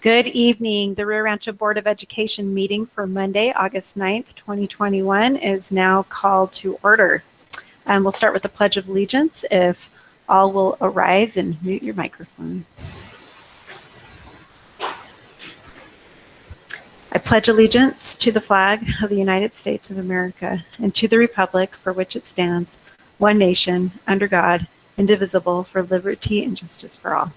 Good evening. The Rancho Board of Education meeting for Monday, August 9th, 2021 is now called to order. We'll start with the Pledge of Allegiance. If all will arise and mute your microphone. I pledge allegiance to the flag of the United States of America and to the republic for which it stands, one nation, under God, indivisible, for liberty and justice for all.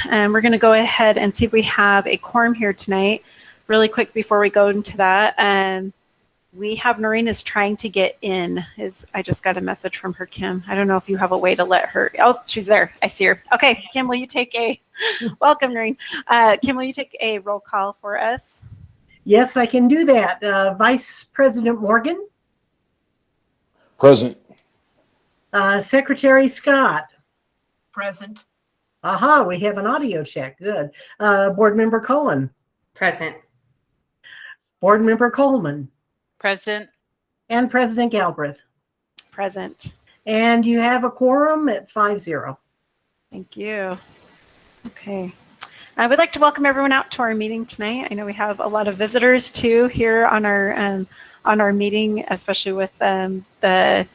And we're going to go ahead and see if we have a quorum here tonight. Really quick before we go into that, we have Noreen is trying to get in. I just got a message from her, Kim. I don't know if you have a way to let her. Oh, she's there. I see her. Okay, Kim, will you take welcome, Noreen. Kim, will you take a roll call for us? Yes, I can do that. Vice President Morgan. Present. Secretary Scott. Present. Aha, we have an audio check. Good. Board Member Cullen. Present. Board Member Coleman. Present. And President Galbraith. Present. And you have a quorum at 5-0. Thank you. Okay. I would like to welcome everyone out to our meeting tonight. I know we have a lot of visitors too here on our meeting, especially with the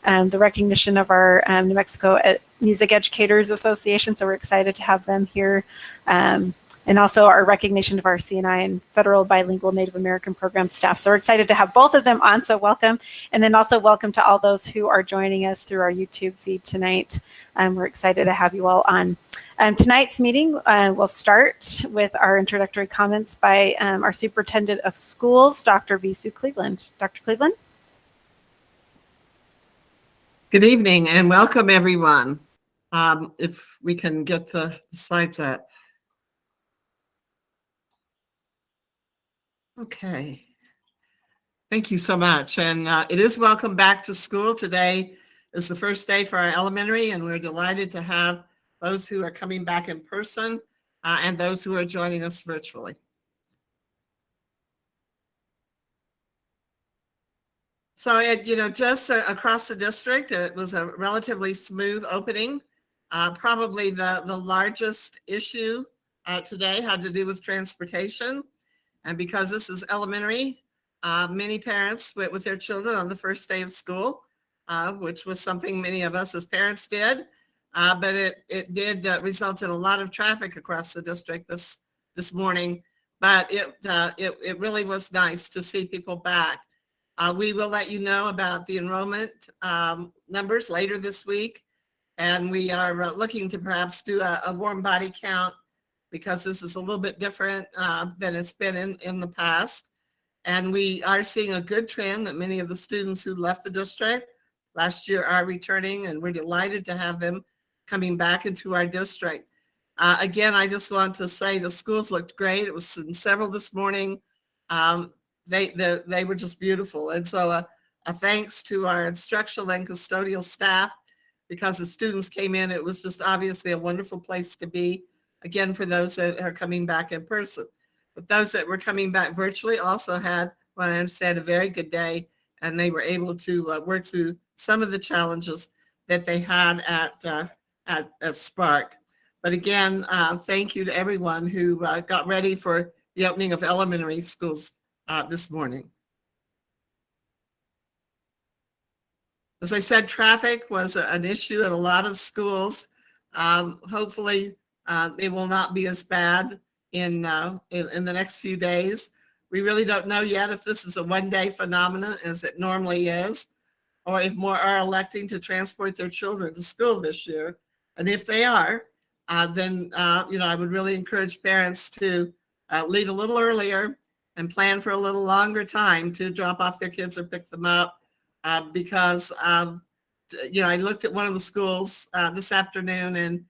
recognition of our New Mexico Music Educators Association. So we're excited to have them here. And also our recognition of our CNI and Federal Bilingual Native American Program staff. So we're excited to have both of them on, so welcome. And then also welcome to all those who are joining us through our YouTube feed tonight. We're excited to have you all on. Tonight's meeting will start with our introductory comments by our Superintendent of Schools, Dr. V. Sue Cleveland. Dr. Cleveland? Good evening and welcome everyone. If we can get the slides up. Okay. Thank you so much. And it is welcome back to school. Today is the first day for our elementary, and we're delighted to have those who are coming back in person and those who are joining us virtually. So, just across the district, it was a relatively smooth opening. Probably the largest issue today had to do with transportation. And because this is elementary, many parents went with their children on the first day of school, which was something many of us as parents did. But it did result in a lot of traffic across the district this morning. But it really was nice to see people back. We will let you know about the enrollment numbers later this week. And we are looking to perhaps do a warm body count because this is a little bit different than it's been in the past. And we are seeing a good trend that many of the students who left the district last year are returning, and we're delighted to have them coming back into our district. Again, I just want to say the schools looked great. It was in several this morning. They were just beautiful. And so a thanks to our instructional and custodial staff, because the students came in, it was just obviously a wonderful place to be. Again, for those that are coming back in person. But those that were coming back virtually also had, what I understand, a very good day, and they were able to work through some of the challenges that they had at Spark. But again, thank you to everyone who got ready for the opening of elementary schools this morning. As I said, traffic was an issue at a lot of schools. Hopefully, it will not be as bad in the next few days. We really don't know yet if this is a one-day phenomenon, as it normally is, or if more are electing to transport their children to school this year. And if they are, then I would really encourage parents to leave a little earlier and plan for a little longer time to drop off their kids or pick them up, because I looked at one of the schools this afternoon, and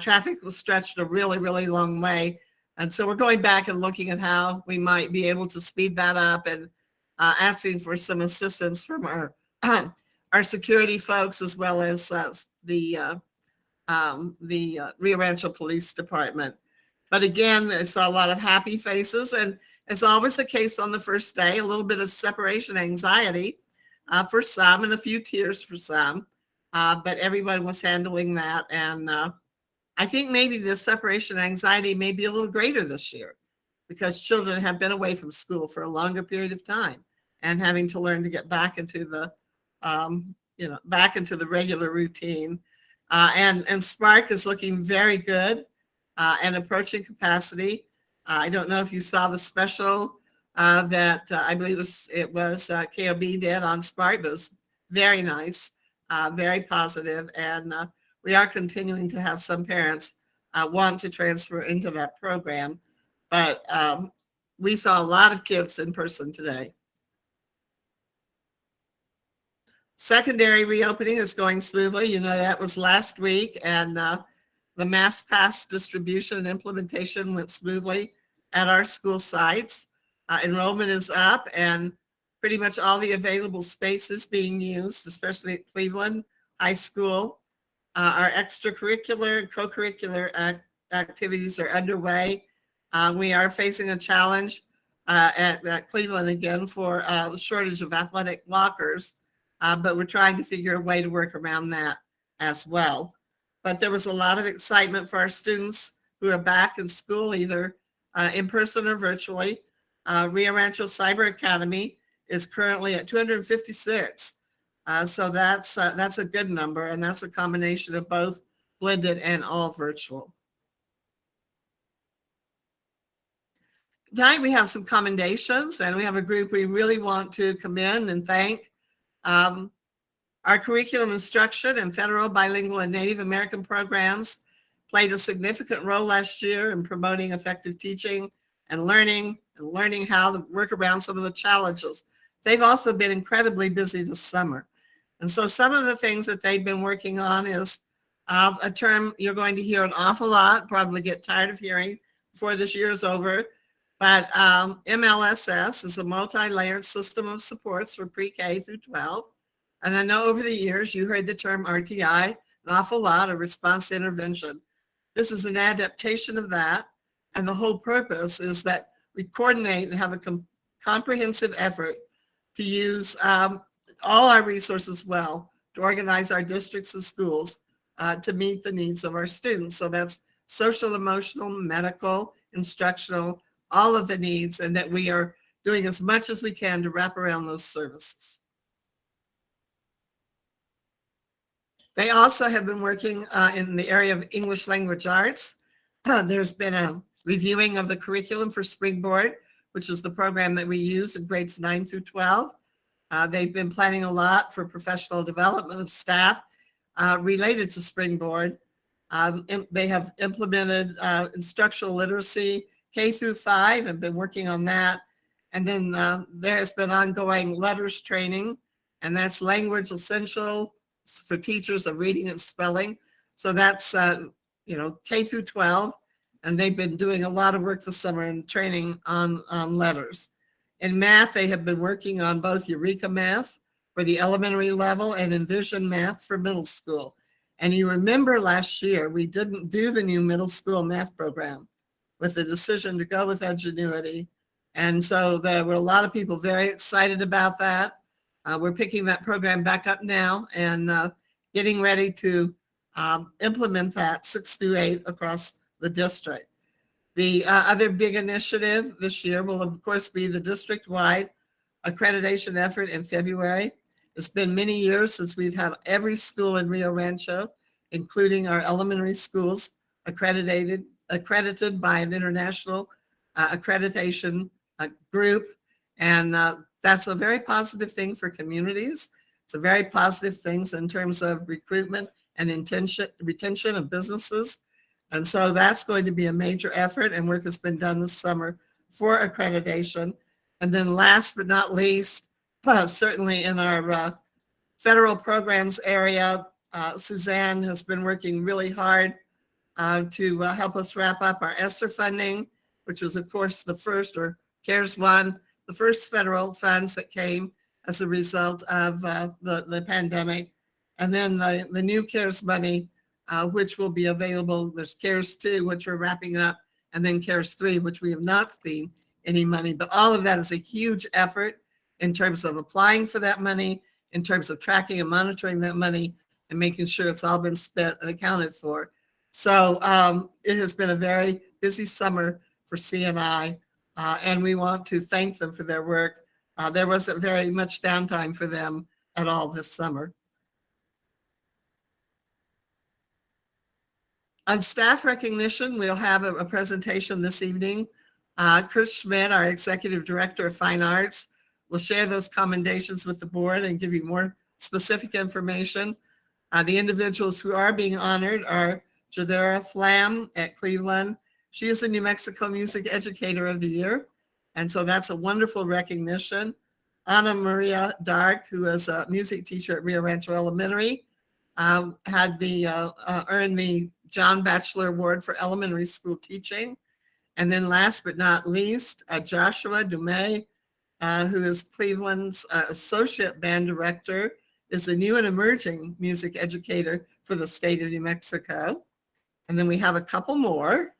traffic was stretched a really, really long way. And so we're going back and looking at how we might be able to speed that up, and asking for some assistance from our security folks, as well as the Rio Rancho Police Department. But again, I saw a lot of happy faces, and as always the case on the first day, a little bit of separation anxiety for some and a few tears for some. but everyone was handling that. And I think maybe the separation anxiety may be a little greater this year because children have been away from school for a longer period of time and having to learn to get back into the, back into the regular routine. And Spark is looking very good and approaching capacity. I don't know if you saw the special that I believe it was KOB did on Spark, but it was very nice, very positive, and we are continuing to have some parents want to transfer into that program, but we saw a lot of kids in person today. Secondary reopening is going smoothly. You know, that was last week, and the mass pass distribution and implementation went smoothly at our school sites. Enrollment is up, and pretty much all the available spaces being used, especially at Cleveland High School. Our extracurricular and co-curricular activities are underway. We are facing a challenge at Cleveland again for the shortage of athletic lockers, but we're trying to figure a way to work around that as well. But there was a lot of excitement for our students who are back in school, either in person or virtually. Rio Rancho Cyber Academy is currently at 256. So that's a good number, and that's a combination of both blended and all virtual. Tonight we have some commendations, and we have a group we really want to commend and thank. Our curriculum instruction and federal, bilingual, and Native American programs played a significant role last year in promoting effective teaching and learning how to work around some of the challenges. They've also been incredibly busy this summer. And so some of the things that they've been working on is a term you're going to hear an awful lot, probably get tired of hearing before this year is over. But MLSS is a multi-layered system of supports for pre-K through 12. And I know over the years you heard the term RTI an awful lot, a response to intervention. This is an adaptation of that. And the whole purpose is that we coordinate and have a comprehensive effort to use all our resources well to organize our districts and schools to meet the needs of our students. So that's social, emotional, medical, instructional, all of the needs, and that we are doing as much as we can to wrap around those services. They also have been working in the area of English language arts. There's been a reviewing of the curriculum for Springboard, which is the program that we use in grades 9 through 12. They've been planning a lot for professional development of staff related to Springboard. They have implemented instructional literacy K through 5 and been working on that. And then there has been ongoing letters training, and that's language essential for teachers of reading and spelling. So that's, K through 12. And they've been doing a lot of work this summer in training on letters. In math, they have been working on both Eureka Math for the elementary level and Envision Math for middle school. And you remember last year, we didn't do the new middle school math program with the decision to go with Edgenuity. And so there were a lot of people very excited about that. We're picking that program back up now and getting ready to implement that 6 through 8 across the district. The other big initiative this year will, of course, be the district-wide accreditation effort in February. It's been many years since we've had every school in Rio Rancho, including our elementary schools, accredited by an international accreditation group. And that's a very positive thing for communities. It's a very positive thing in terms of recruitment and retention of businesses. And so that's going to be a major effort, and work has been done this summer for accreditation. And then last but not least, certainly in our federal programs area, Suzanne has been working really hard to help us wrap up our ESSER funding, which was, of course, the first, or CARES 1, the first federal funds that came as a result of the pandemic. And then the new CARES money, which will be available. There's CARES 2, which we're wrapping up, and then CARES 3, which we have not seen any money. But all of that is a huge effort in terms of applying for that money, in terms of tracking and monitoring that money, and making sure it's all been spent and accounted for. So it has been a very busy summer for CNI, and we want to thank them for their work. There wasn't very much downtime for them at all this summer. On staff recognition, we'll have a presentation this evening. Chris Schmidt, our Executive Director of Fine Arts, will share those commendations with the board and give you more specific information. The individuals who are being honored are Jadera Flam at Cleveland. She is the New Mexico Music Educator of the Year, and so that's a wonderful recognition. Ana Maria Dark, who is a music teacher at Rio Rancho Elementary, earned the John Batchelor Award for elementary school teaching. And then last but not least, Joshua Dumais, who is Cleveland's Associate Band Director, is the new and emerging music educator for the state of New Mexico. And then we have a couple more.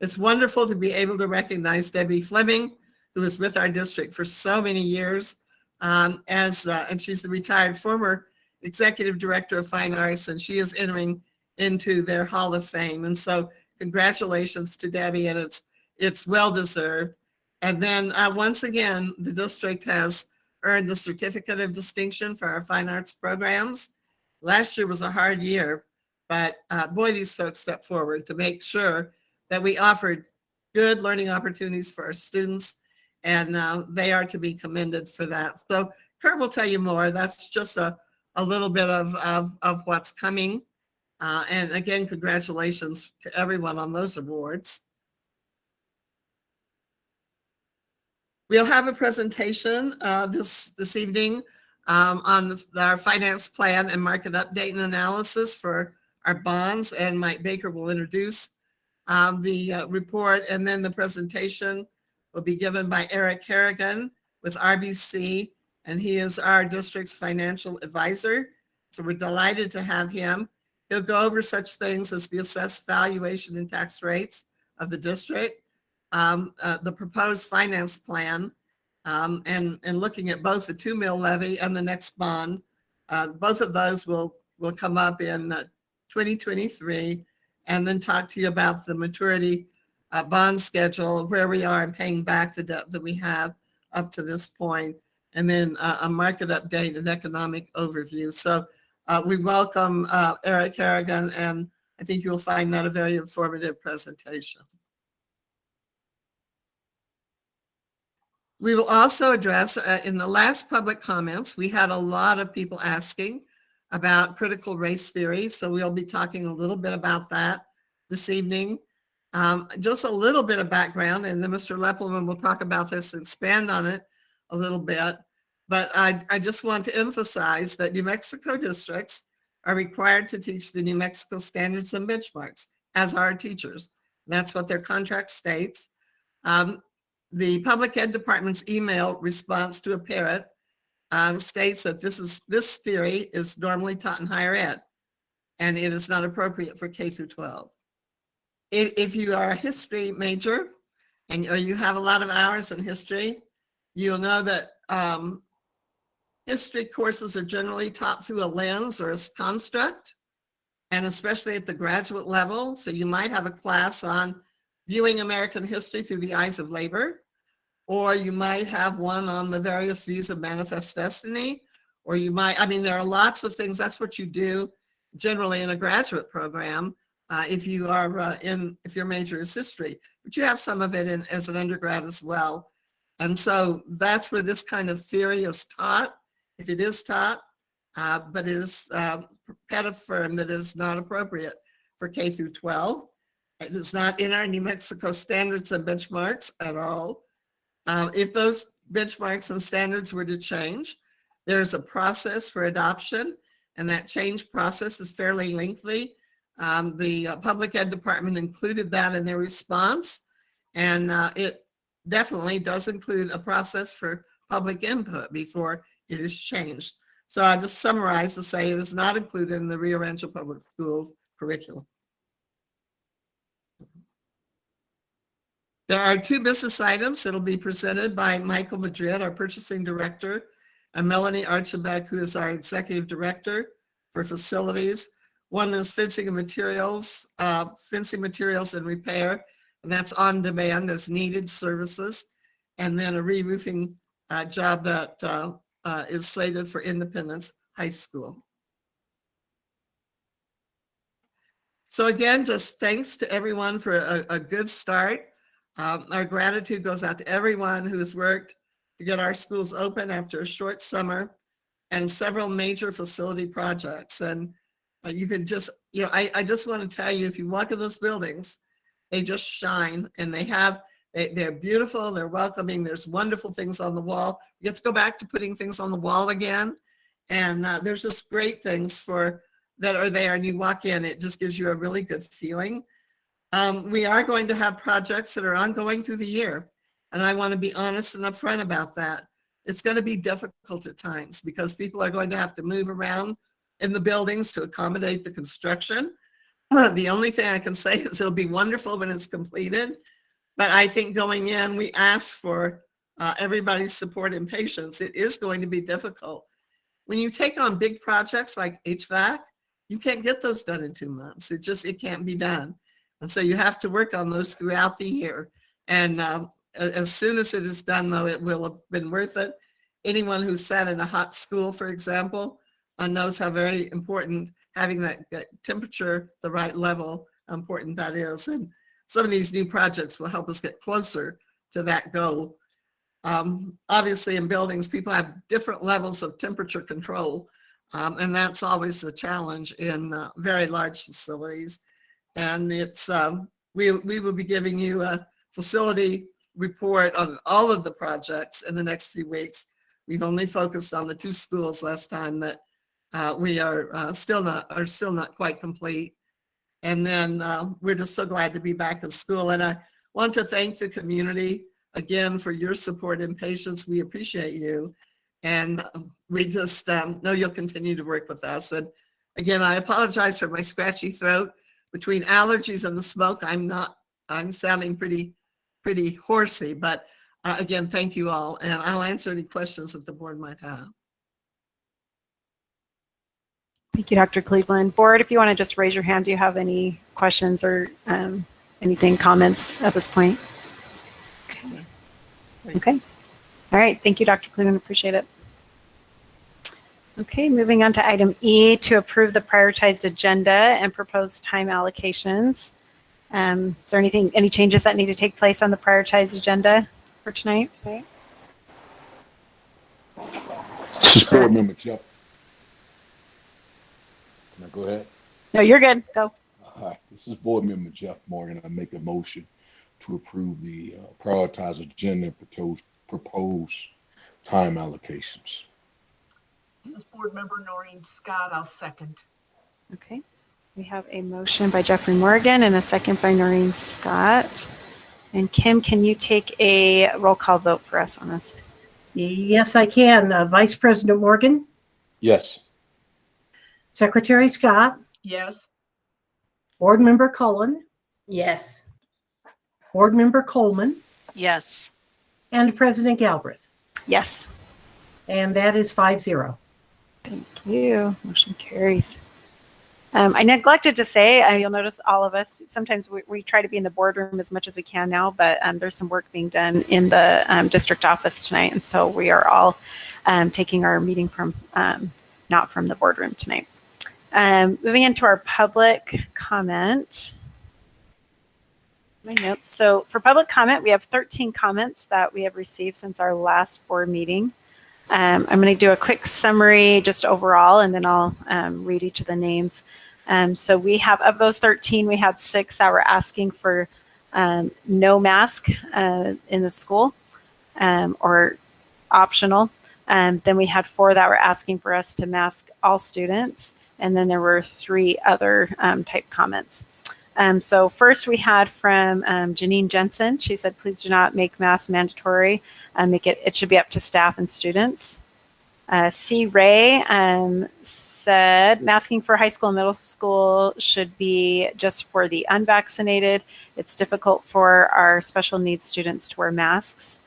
It's wonderful to be able to recognize Debbie Fleming, who was with our district for so many years, and she's the retired former Executive Director of Fine Arts, and she is entering into their Hall of Fame. And so congratulations to Debbie, and it's well-deserved. And then once again, the district has earned the Certificate of Distinction for our fine arts programs. Last year was a hard year, but boy, these folks stepped forward to make sure that we offered good learning opportunities for our students, and they are to be commended for that. So Kurt will tell you more. That's just a little bit of what's coming. And again, congratulations to everyone on those awards. We'll have a presentation this evening on our finance plan and market update and analysis for our bonds, and Mike Baker will introduce the report, and then the presentation will be given by Eric Harrigan with RBC, and he is our district's financial advisor. So we're delighted to have him. He'll go over such things as the assessed valuation and tax rates of the district, the proposed finance plan, and looking at both the 2 mil levy and the next bond. Both of those will come up in 2023, and then talk to you about the maturity bond schedule, where we are in paying back the debt that we have up to this point, and then a market update and economic overview. So we welcome Eric Harrigan, and I think you'll find that a very informative presentation. We will also address, in the last public comments, we had a lot of people asking about critical race theory, so we'll be talking a little bit about that this evening. Just a little bit of background, and then Mr. Leppelman will talk about this and expand on it a little bit. But I just want to emphasize that New Mexico districts are required to teach the New Mexico standards and benchmarks, as are teachers. That's what their contract states. The public ed department's email response to a parent states that this theory is normally taught in higher ed, and it is not appropriate for K through 12. If you are a history major or you have a lot of hours in history, you'll know that history courses are generally taught through a lens or a construct, and especially at the graduate level. So you might have a class on viewing American history through the eyes of labor, or you might have one on the various views of manifest destiny, or you might, there are lots of things. That's what you do generally in a graduate program if your major is history, but you have some of it as an undergrad as well. And so that's where this kind of theory is taught, if it is taught, but it is affirmed that it is not appropriate for K through 12. It is not in our New Mexico standards and benchmarks at all. If those benchmarks and standards were to change, there's a process for adoption, and that change process is fairly lengthy. The public ed department included that in their response, and it definitely does include a process for public input before it is changed. So I'll just summarize to say it is not included in the Rio Rancho Public Schools curriculum. There are 2 business items that will be presented by Michael Madrid, our purchasing director, and Melanie Archibek, who is our Executive Director for Facilities. One is fencing and materials and repair, and that's on demand as needed services. And then a re-roofing job that is slated for Independence High School. So again, just thanks to everyone for a good start. Our gratitude goes out to everyone who has worked to get our schools open after a short summer and several major facility projects. And you can just, I just want to tell you, if you walk in those buildings, they just shine, and they're beautiful, they're welcoming, there's wonderful things on the wall. You have to go back to putting things on the wall again. And there's just great things that are there, and you walk in, it just gives you a really good feeling. We are going to have projects that are ongoing through the year, and I want to be honest and upfront about that. It's going to be difficult at times because people are going to have to move around in the buildings to accommodate the construction. The only thing I can say is it'll be wonderful when it's completed, but I think going in, we ask for everybody's support and patience. It is going to be difficult. When you take on big projects like HVAC, you can't get those done in 2 months. It can't be done. And so you have to work on those throughout the year. And as soon as it is done, though, it will have been worth it. Anyone who's sat in a hot school, for example, knows how very important having that temperature, the right level, how important that is. And some of these new projects will help us get closer to that goal. Obviously, in buildings, people have different levels of temperature control. And that's always the challenge in very large facilities. And it's we will be giving you a facility report on all of the projects in the next few weeks. We've only focused on the 2 schools last time that we are still not quite complete. And then we're just so glad to be back in school. And I want to thank the community again for your support and patience. We appreciate you. And we just know you'll continue to work with us. And again, I apologize for my scratchy throat. Between allergies and the smoke, I'm sounding pretty horsey. But again, thank you all. And I'll answer any questions that the board might have. Thank you, Dr. Cleveland. Board, if you want to just raise your hand, do you have any questions or comments at this point? Okay. All right. Thank you, Dr. Cleveland. Appreciate it. Okay, moving on to item E, to approve the prioritized agenda and proposed time allocations. Is there any changes that need to take place on the prioritized agenda for tonight? Okay. This is Board Member Jeff. Can I go ahead? No, you're good. Go. Hi, this is Board Member Jeff Morgan. I make a motion to approve the prioritized agenda and proposed time allocations. This is Board Member Noreen Scott. I'll second. Okay. We have a motion by Jeffrey Morgan and a second by Noreen Scott. And Kim, can you take a roll call vote for us on this? Yes, I can. Vice President Morgan, Yes. Secretary Scott, Yes. Board Member Cullen, Yes. Board Member Coleman, Yes. and President Galbraith. Yes. And that is 5-0. Thank you. Motion carries. I neglected to say, you'll notice all of us, sometimes we try to be in the boardroom as much as we can now, but there's some work being done in the district office tonight. And so we are all taking our meeting from, not from the boardroom tonight. Moving into our public comment. My notes. So for public comment, we have 13 comments that we have received since our last board meeting. I'm going to do a quick summary just overall, and then I'll read each of the names. So we have, of those 13, we had 6 that were asking for no mask in the school or optional. Then we had 4 that were asking for us to mask all students. And then there were 3 other type comments. So first we had from Janine Jensen. She said, please do not make masks mandatory. It should be up to staff and students. C. Ray said, masking for high school and middle school should be just for the unvaccinated. It's difficult for our special needs students to wear masks.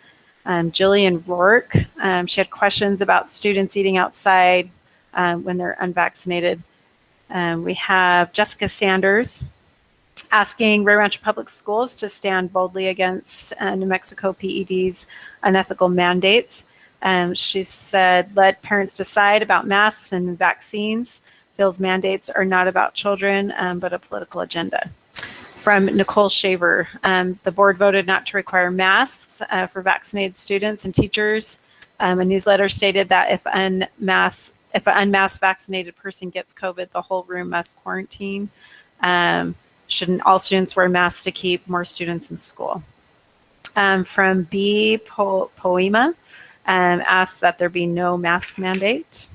Jillian Rourke, she had questions about students eating outside when they're unvaccinated. We have Jessica Sanders asking Rancho Public Schools to stand boldly against New Mexico PED's unethical mandates. She said, let parents decide about masks and vaccines. Feels mandates are not about children, but a political agenda. From Nicole Shaver, the board voted not to require masks for vaccinated students and teachers. A newsletter stated that if an unmasked vaccinated person gets COVID, the whole room must quarantine. Shouldn't all students wear masks to keep more students in school? From B. Poema, asks that there be no mask mandate.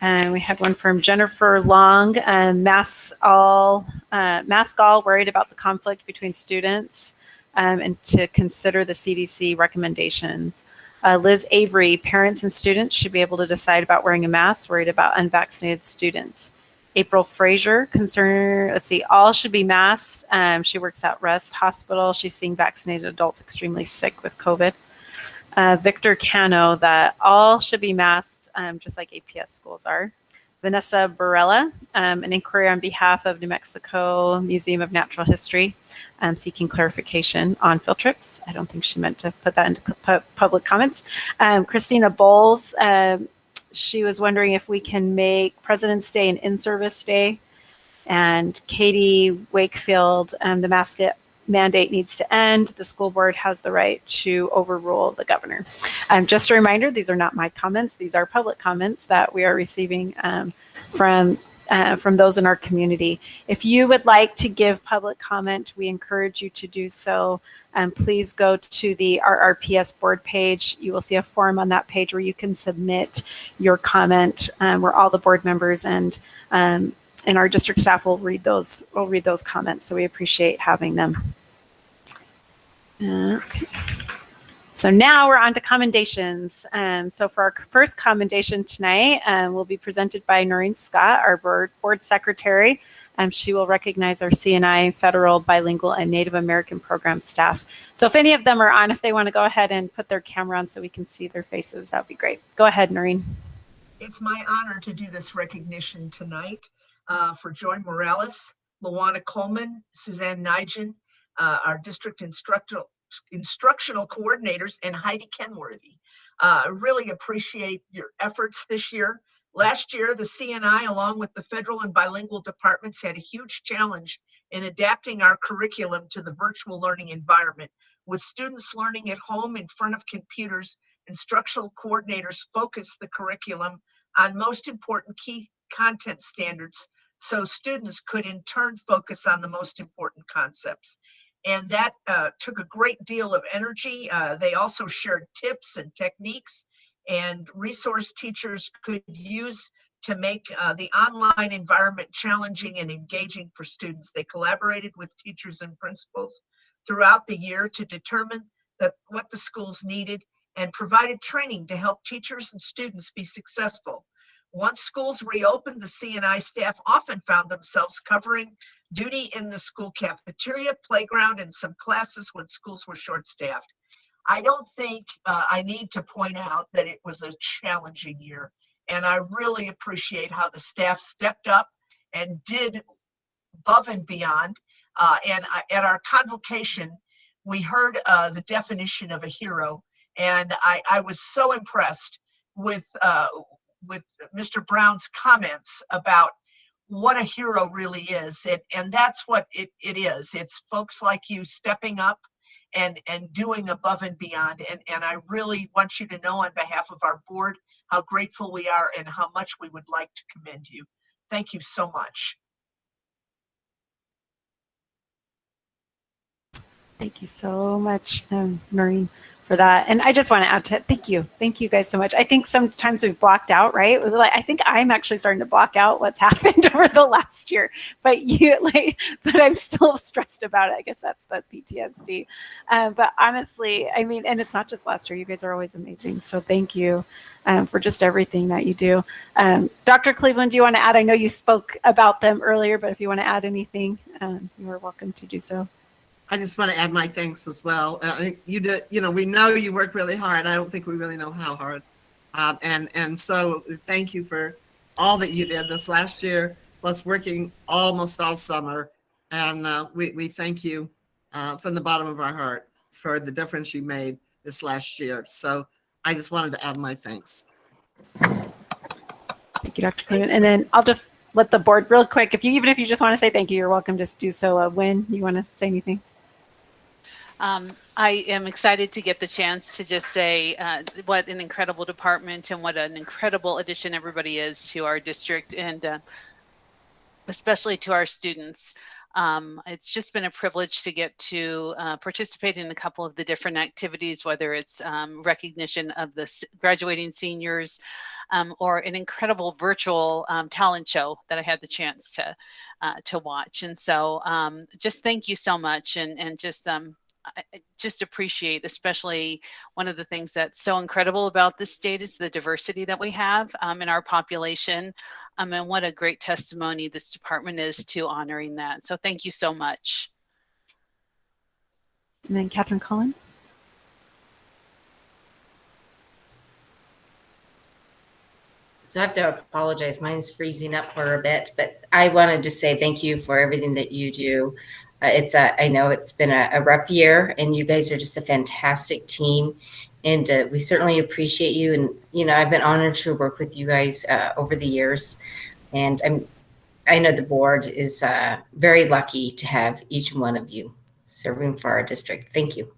And we have one from Jennifer Long, mask all, worried about the conflict between students and to consider the CDC recommendations. Liz Avery, parents and students should be able to decide about wearing a mask, worried about unvaccinated students. April Frazier, all should be masked. She works at Rest Hospital. She's seeing vaccinated adults extremely sick with COVID. Victor Cano, that all should be masked, just like APS schools are. Vanessa Barella, an inquiry on behalf of New Mexico Museum of Natural History, seeking clarification on field trips. I don't think she meant to put that into public comments. Christina Bowles, she was wondering if we can make President's Day an in-service day. And Katie Wakefield, the mask mandate needs to end. The school board has the right to overrule the governor. Just a reminder, these are not my comments. These are public comments that we are receiving from those in our community. If you would like to give public comment, we encourage you to do so. Please go to the RRPS board page. You will see a form on that page where you can submit your comment, where all the board members and our district staff will read those comments. So we appreciate having them. Okay. So now we're on to commendations. So for our first commendation tonight, will be presented by Noreen Scott, our board secretary. She will recognize our CNI federal bilingual and Native American program staff. So if any of them are on, if they want to go ahead and put their camera on so we can see their faces, that would be great. Go ahead, Noreen. It's my honor to do this recognition tonight for Joy Morales, Luana Coleman, Suzanne Nigel, our district instructional coordinators, and Heidi Kenworthy. Really appreciate your efforts this year. Last year, the CNI, along with the federal and bilingual departments, had a huge challenge in adapting our curriculum to the virtual learning environment. With students learning at home in front of computers, instructional coordinators focused the curriculum on most important key content standards so students could in turn focus on the most important concepts. And that took a great deal of energy. They also shared tips and techniques and resource teachers could use to make the online environment challenging and engaging for students. They collaborated with teachers and principals throughout the year to determine what the schools needed and provided training to help teachers and students be successful. Once schools reopened, the CNI staff often found themselves covering duty in the school cafeteria, playground, and some classes when schools were short-staffed. I don't think I need to point out that it was a challenging year, and I really appreciate how the staff stepped up and did above and beyond. And at our convocation, we heard the definition of a hero, and I was so impressed with Mr. Brown's comments about what a hero really is. And that's what it is. It's folks like you stepping up and doing above and beyond. And I really want you to know on behalf of our board how grateful we are and how much we would like to commend you. Thank you so much. Thank you so much, Noreen, for that. And I just want to add to it, thank you. Thank you guys so much. I think sometimes we've blocked out, right? I think I'm actually starting to block out what's happened over the last year, but I'm still stressed about it. I guess that's the PTSD. But honestly, I mean, and it's not just last year, you guys are always amazing. So thank you for just everything that you do. Dr. Cleveland, do you want to add? I know you spoke about them earlier, but if you want to add anything, you are welcome to do so. I just want to add my thanks as well. I think you did, we know you work really hard. I don't think we really know how hard. And so thank you for all that you did this last year, plus working almost all summer. And we thank you from the bottom of our heart for the difference you made this last year. So I just wanted to add my thanks. Thank you, Dr. Cleveland. And then I'll just let the board real quick, even if you just want to say thank you, you're welcome to do so. Wynn, you want to say anything? I am excited to get the chance to just say what an incredible department and what an incredible addition everybody is to our district, and especially to our students. It's just been a privilege to get to participate in a couple of the different activities, whether it's recognition of the graduating seniors or an incredible virtual talent show that I had the chance to watch. And so just thank you so much, and I just appreciate, especially one of the things that's so incredible about this state is the diversity that we have in our population. And what a great testimony this department is to honoring that. So thank you so much. And then Catherine Cullen. So I have to apologize. Mine's freezing up for a bit, but I wanted to say thank you for everything that you do. I know it's been a rough year, and you guys are just a fantastic team, and we certainly appreciate you. And I've been honored to work with you guys over the years, and I know the board is very lucky to have each one of you serving for our district. Thank you.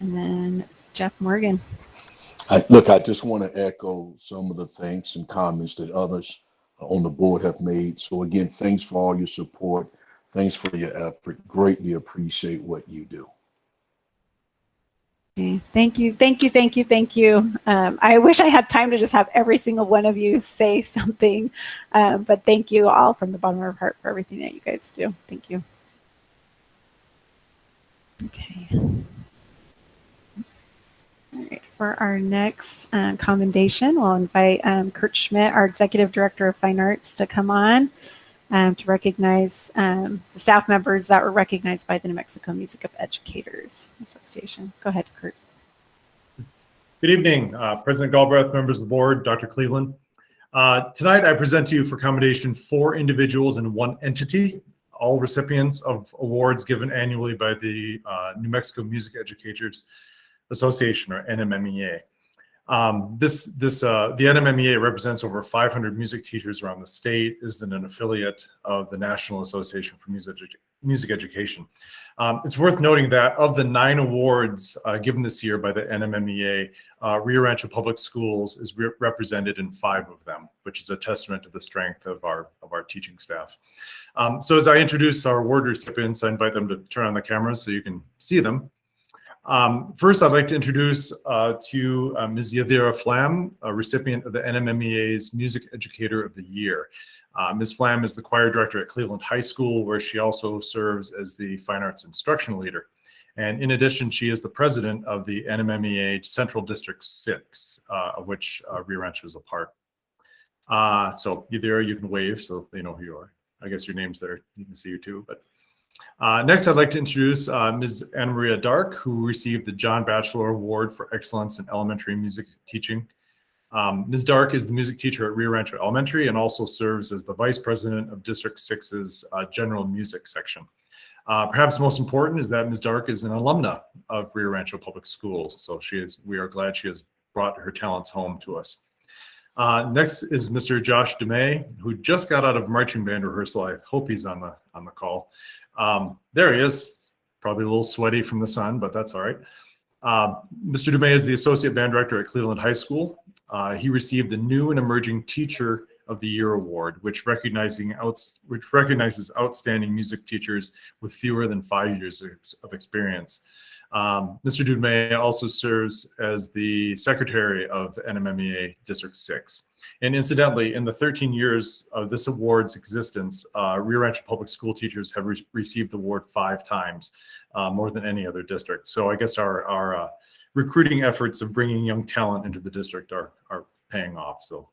And then Jeff Morgan. I just want to echo some of the thanks and comments that others on the board have made. So again, thanks for all your support. Thanks for your effort. Greatly appreciate what you do. Okay. Thank you. Thank you. Thank you. Thank you. I wish I had time to just have every single one of you say something, but thank you all from the bottom of our heart for everything that you guys do. Thank you. Okay. All right. For our next commendation, we'll invite Kurt Schmidt, our Executive Director of Fine Arts, to come on to recognize the staff members that were recognized by the New Mexico Music of Educators Association. Go ahead, Kurt. Good evening, President Galbraith, members of the board, Dr. Cleveland. Tonight, I present to you for commendation 4 individuals and 1 entity, all recipients of awards given annually by the New Mexico Music Educators Association, or NMMEA. The NMMEA represents over 500 music teachers around the state, is an affiliate of the National Association for Music Education. It's worth noting that of the 9 awards given this year by the NMMEA, Rio Rancho Public Schools is represented in 5 of them, which is a testament to the strength of our teaching staff. So as I introduce our award recipients, I invite them to turn on the cameras so you can see them. First, I'd like to introduce to Ms. Yadira Flam, a recipient of the NMMEA's Music Educator of the Year. Ms. Flam is the choir director at Cleveland High School, where she also serves as the Fine Arts Instructional Leader. And in addition, she is the president of the NMMEA Central District 6, of which Rio Rancho is a part. So Yadira, you can wave so they know who you are. I guess your name's there. You can see you too, but. Next, I'd like to introduce Ms. Anna Maria Dark, who received the John Batchelor Award for Excellence in Elementary Music Teaching. Ms. Dark is the music teacher at Rio Rancho Elementary and also serves as the Vice President of District 6's General Music Section. Perhaps most important is that Ms. Dark is an alumna of Rio Rancho Public Schools, so we are glad she has brought her talents home to us. Next is Mr. Josh DeMay, who just got out of marching band rehearsal. I hope he's on the call. There he is, probably a little sweaty from the sun, but that's all right. Mr. DeMay is the Associate Band Director at Cleveland High School. He received the New and Emerging Teacher of the Year Award, which recognizes outstanding music teachers with fewer than 5 years of experience. Mr. DeMay also serves as the Secretary of NMMEA District 6. And incidentally, in the 13 years of this award's existence, Rio Rancho Public School teachers have received the award 5 times, more than any other district. So I guess our recruiting efforts of bringing young talent into the district are paying off. So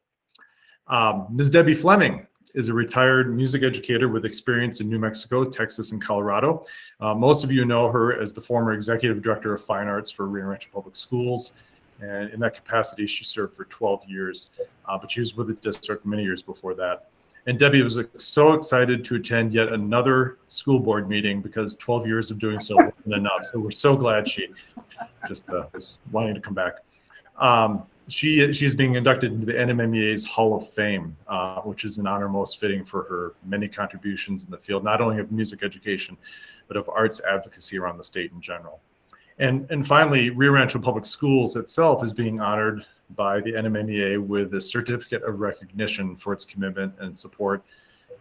Ms. Debbie Fleming is a retired music educator with experience in New Mexico, Texas, and Colorado. Most of you know her as the former Executive Director of Fine Arts for Rancho Public Schools. And in that capacity, she served for 12 years, but she was with the district many years before that. And Debbie was so excited to attend yet another school board meeting because 12 years of doing so wasn't enough. So we're so glad she just was wanting to come back. She is being inducted into the NMMEA's Hall of Fame, which is an honor most fitting for her many contributions in the field, not only of music education, but of arts advocacy around the state in general. And finally, Rio Rancho Public Schools itself is being honored by the NMMEA with a certificate of recognition for its commitment and support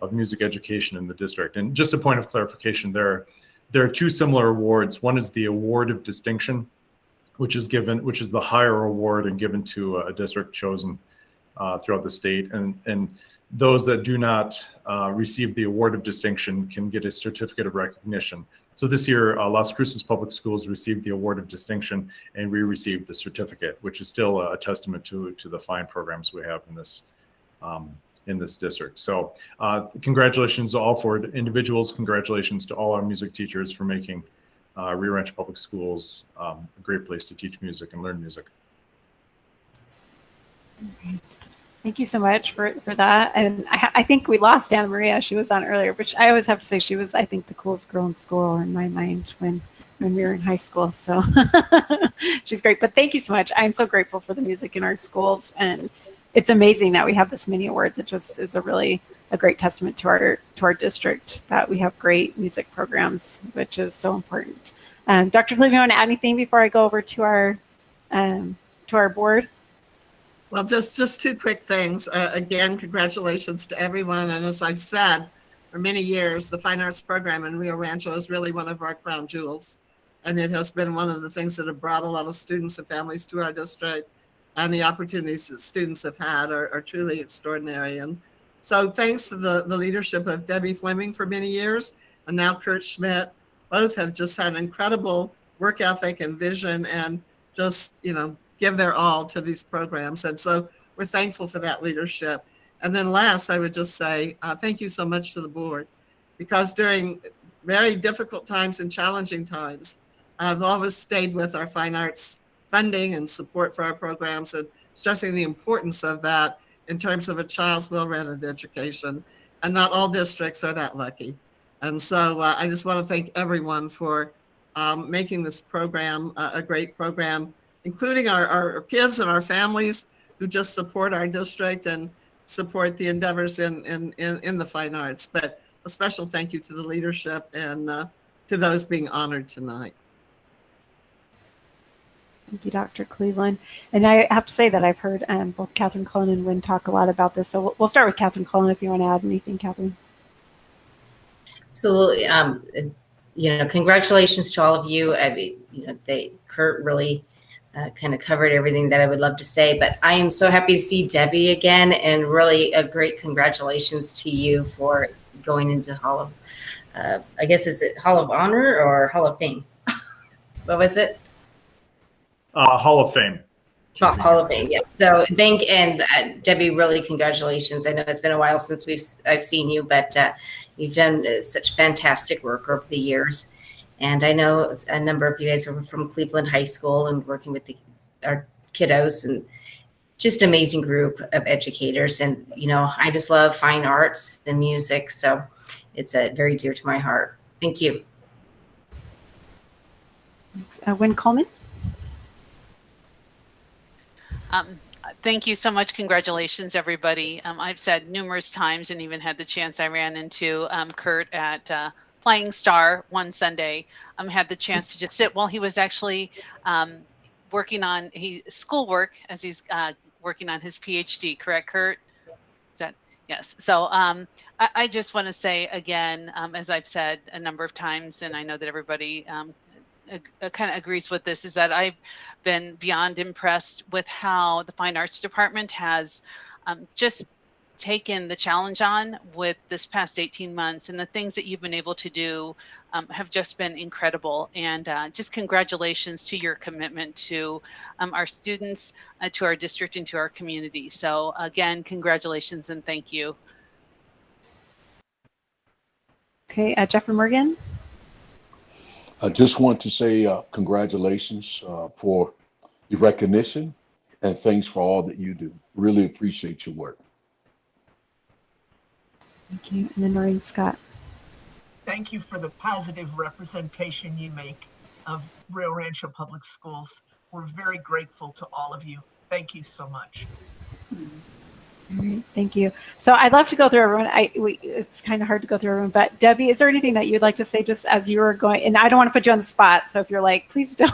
of music education in the district. And just a point of clarification there are two similar awards. One is the Award of Distinction, which is the higher award and given to a district chosen throughout the state. And those that do not receive the Award of Distinction can get a certificate of recognition. So this year, Las Cruces Public Schools received the Award of Distinction, and we received the certificate, which is still a testament to the fine programs we have in this district. So congratulations to all 4 individuals. Congratulations to all our music teachers for making Rio Rancho Public Schools a great place to teach music and learn music. Great. Thank you so much for that. And I think we lost Anna Maria. She was on earlier, but I always have to say she was, I think, the coolest girl in school in my mind when we were in high school. So she's great. But thank you so much. I'm so grateful for the music in our schools. And it's amazing that we have this many awards. It just is a great testament to our district that we have great music programs, which is so important. Dr. Cleveland, you want to add anything before I go over to our board? Well, just 2 quick things. Again, congratulations to everyone. And as I've said, for many years, the Fine Arts program in Rio Rancho is really one of our crown jewels. And it has been one of the things that have brought a lot of students and families to our district. And the opportunities that students have had are truly extraordinary. And so thanks to the leadership of Debbie Fleming for many years, and now Kurt Schmidt, both have just had incredible work ethic and vision and just, give their all to these programs. And so we're thankful for that leadership. And then last, I would just say thank you so much to the board, because during very difficult times and challenging times, I've always stayed with our fine arts funding and support for our programs and stressing the importance of that in terms of a child's well-rounded education. And not all districts are that lucky. And so I just want to thank everyone for making this program a great program, including our kids and our families who just support our district and support the endeavors in the fine arts. But a special thank you to the leadership and to those being honored tonight. Thank you, Dr. Cleveland. And I have to say that I've heard both Catherine Cullen and Wynn talk a lot about this. So we'll start with Catherine Cullen if you want to add anything, Catherine. Absolutely. Congratulations to all of you. I mean, Kurt really kind of covered everything that I would love to say, but I am so happy to see Debbie again, and really a great congratulations to you for going into Hall of, I guess, is it Hall of Honor or Hall of Fame? What was it? Hall of Fame. Hall of Fame, yeah. So Debbie, really congratulations. I know it's been a while since I've seen you, but you've done such fantastic work over the years. And I know a number of you guys are from Cleveland High School and working with our kiddos, and just amazing group of educators. And, I just love fine arts and music. So it's very dear to my heart. Thank you. Wynn Coleman. Thank you so much. Congratulations, everybody. I've said numerous times, and even had the chance, I ran into Kurt at Flying Star one Sunday. Had the chance to just sit while he was actually working on schoolwork as he's working on his PhD. Correct, Kurt? Is that yes? So I just want to say again, as I've said a number of times, and I know that everybody kind of agrees with this, is that I've been beyond impressed with how the Fine Arts Department has just taken the challenge on with this past 18 months, and the things that you've been able to do have just been incredible. And just congratulations to your commitment to our students, to our district, and to our community. So again, congratulations and thank you. Okay, Jeffrey Morgan. I just want to say congratulations for your recognition and thanks for all that you do. Really appreciate your work. Thank you. And then Noreen Scott. Thank you for the positive representation you make of Rio Rancho Public Schools. We're very grateful to all of you. Thank you so much. All right, thank you. So I'd love to go through everyone. It's kind of hard to go through everyone, but Debbie, is there anything that you'd like to say just as you were going? And I don't want to put you on the spot, so if you're like, please don't.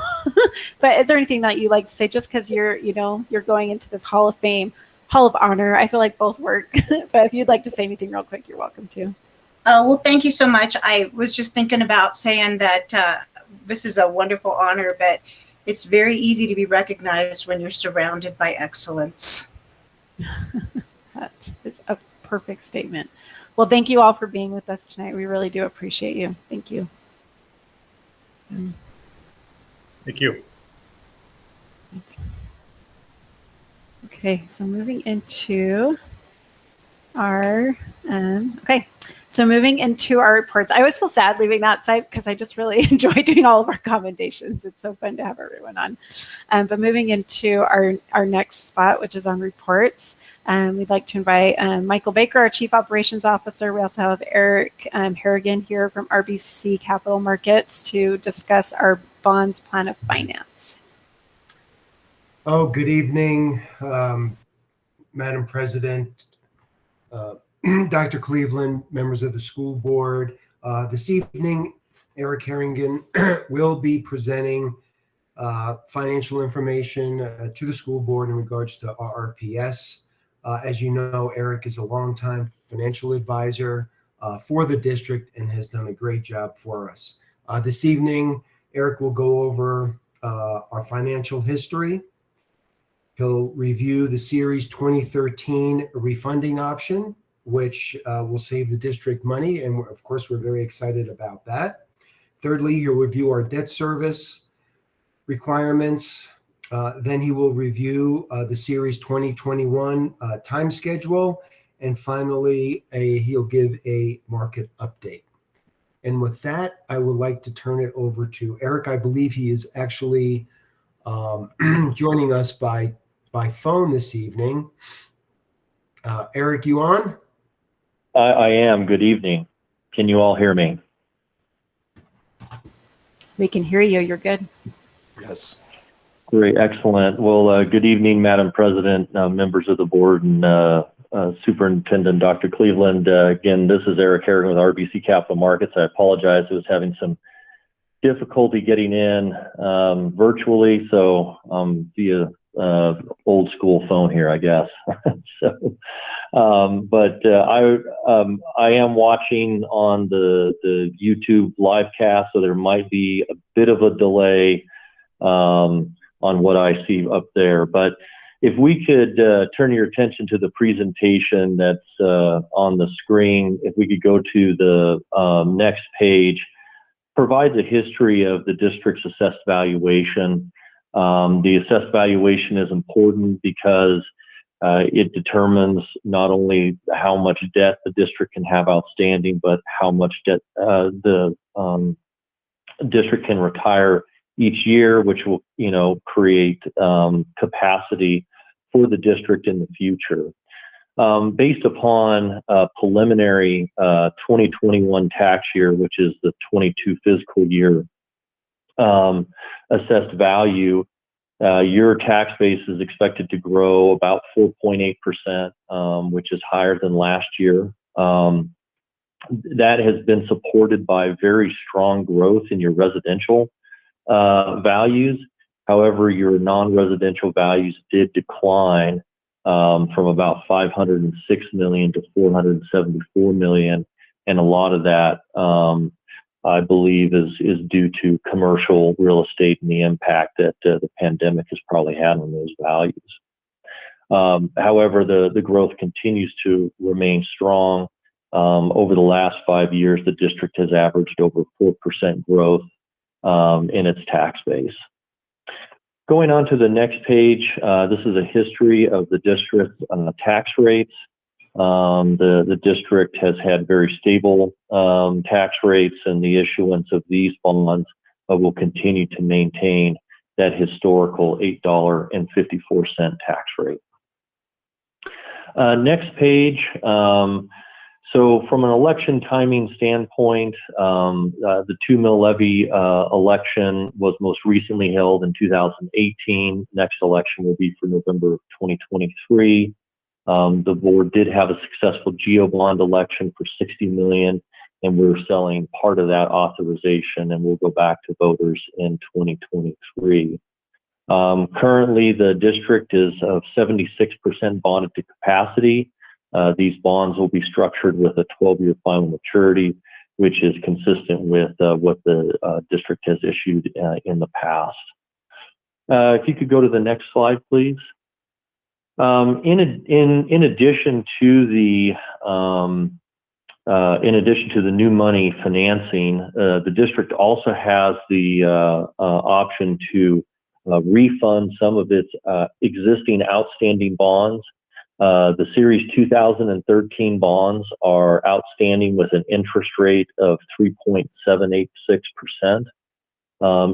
But is there anything that you'd like to say just because you're going into this Hall of Fame, Hall of Honor? I feel like both work, but if you'd like to say anything real quick, you're welcome to. Well, thank you so much. I was just thinking about saying that this is a wonderful honor, but it's very easy to be recognized when you're surrounded by excellence. That is a perfect statement. Well, thank you all for being with us tonight. We really do appreciate you. Thank you. Thank you. Okay, so moving into our moving into our reports. I always feel sad leaving that site because I just really enjoy doing all of our commendations. It's so fun to have everyone on. But moving into our next spot, which is on reports, we'd like to invite Michael Baker, our Chief Operations Officer. We also have Eric Harrigan here from RBC Capital Markets to discuss our bonds plan of finance. Oh, good evening, Madam President, Dr. Cleveland, members of the school board. This evening, Eric Harrigan will be presenting financial information to the school board in regards to RRPS. As you know, Eric is a longtime financial advisor for the district and has done a great job for us. This evening, Eric will go over our financial history. He'll review the Series 2013 refunding option, which will save the district money. And of course, we're very excited about that. Thirdly, he'll review our debt service requirements. Then he will review the Series 2021 time schedule. And finally, he'll give a market update. And with that, I would like to turn it over to Eric. I believe he is actually joining us by phone this evening. Eric, you on? I am. Good evening. Can you all hear me? We can hear you. You're good. Yes. Great. Excellent. Well, good evening, Madam President, members of the board, and Superintendent Dr. Cleveland. Again, this is Eric Harrigan with RBC Capital Markets. I apologize. I was having some difficulty getting in virtually, so via old school phone here, I guess. So, I am watching on the YouTube live cast, so there might be a bit of a delay on what I see up there. But if we could turn your attention to the presentation that's on the screen, if we could go to the next page, provides a history of the district's assessed valuation. The assessed valuation is important because it determines not only how much debt the district can have outstanding, but how much debt the district can retire each year, which will, create capacity for the district in the future. Based upon a preliminary 2021 tax year, which is the 22 fiscal year assessed value, your tax base is expected to grow about 4.8%, which is higher than last year. That has been supported by very strong growth in your residential values. However, your non-residential values did decline from about $506 million to $474 million, and a lot of that, I believe, is due to commercial real estate and the impact that the pandemic has probably had on those values. However, the growth continues to remain strong. Over the last 5 years, the district has averaged over 4% growth in its tax base. Going on to the next page, this is a history of the district's tax rates. The district has had very stable tax rates, and the issuance of these bonds will continue to maintain that historical $8.54 tax rate. Next page. So from an election timing standpoint, the 2 mill levy election was most recently held in 2018. Next election will be for November of 2023. The board did have a successful GEO bond election for $60 million, and we're selling part of that authorization, and we'll go back to voters in 2023. Currently, the district is of 76% bonded to capacity. These bonds will be structured with a 12-year final maturity, which is consistent with what the district has issued in the past. If you could go to the next slide, please. In addition to the new money financing, the district also has the option to refund some of its existing outstanding bonds. The Series 2013 bonds are outstanding with an interest rate of 3.786%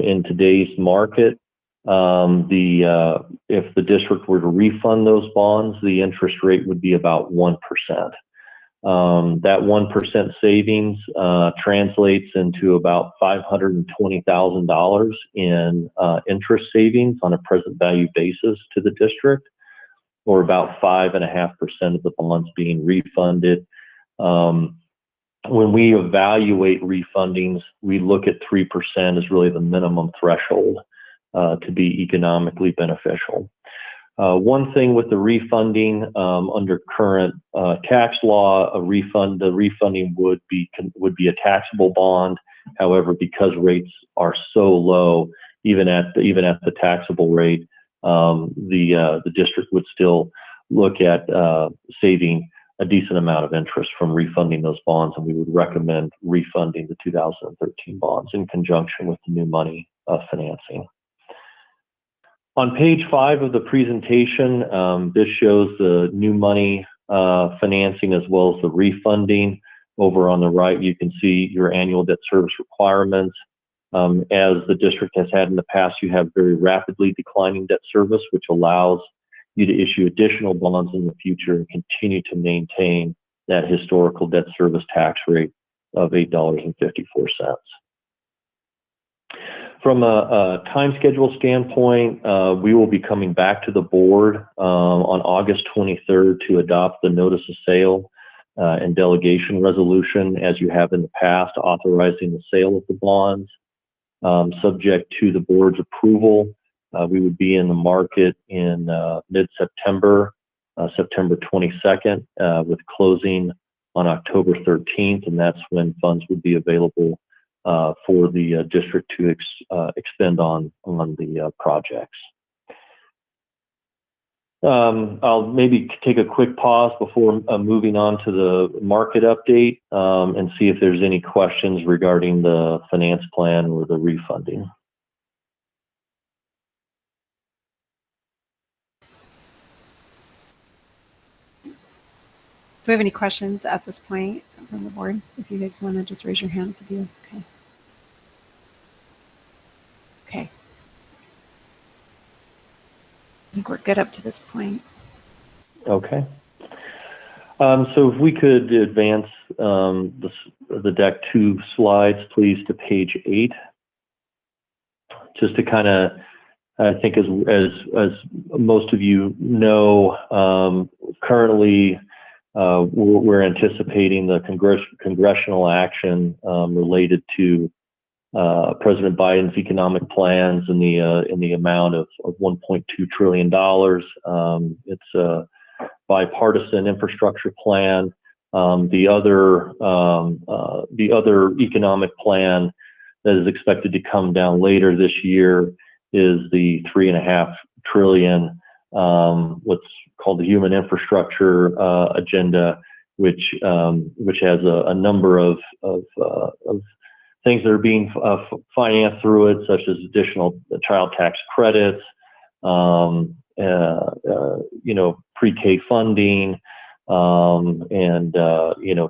in today's market. If the district were to refund those bonds, the interest rate would be about 1%. That 1% savings translates into about $520,000 in interest savings on a present value basis to the district, or about 5.5% of the bonds being refunded. When we evaluate refundings, we look at 3% as really the minimum threshold to be economically beneficial. One thing with the refunding, under current tax law, the refunding would be a taxable bond. However, because rates are so low, even at the taxable rate, the district would still look at saving a decent amount of interest from refunding those bonds, and we would recommend refunding the 2013 bonds in conjunction with the new money financing. On page 5 of the presentation, this shows the new money financing as well as the refunding. Over on the right, you can see your annual debt service requirements. As the district has had in the past, you have very rapidly declining debt service, which allows you to issue additional bonds in the future and continue to maintain that historical debt service tax rate of $8.54. From a time schedule standpoint, we will be coming back to the board on August 23rd to adopt the notice of sale and delegation resolution, as you have in the past, authorizing the sale of the bonds. Subject to the board's approval, we would be in the market in mid-September, September 22nd, with closing on October 13th, and that's when funds would be available for the district to expend on the projects. I'll maybe take a quick pause before moving on to the market update and see if there's any questions regarding the finance plan or the refunding. Do we have any questions at this point from the board? If you guys want to just raise your hand if you do. Okay. Okay. I think we're good up to this point. Okay. So if we could advance the deck 2 slides, please, to page 8. Just to kind of, I think as most of you know, currently we're anticipating the congressional action related to President Biden's economic plans in the amount of $1.2 trillion. It's a bipartisan infrastructure plan. The other economic plan that is expected to come down later this year is the $3.5 trillion, what's called the Human Infrastructure Agenda, which has a number of things that are being financed through it, such as additional child tax credits, pre-K funding, and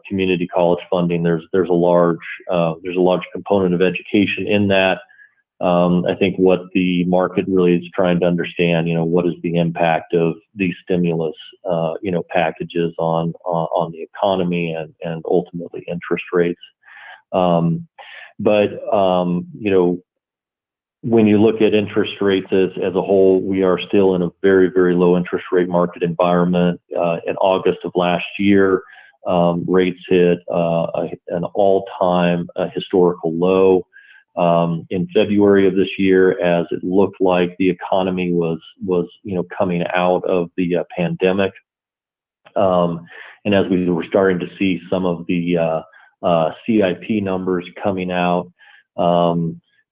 community college funding. There's a large component of education in that. I think what the market really is trying to understand, what is the impact of these stimulus, packages on the economy and ultimately interest rates. When you look at interest rates as a whole, we are still in a very, very low interest rate market environment. In August of last year, rates hit an all-time historical low. In February of this year, as it looked like the economy was coming out of the pandemic, and as we were starting to see some of the CIP numbers coming out,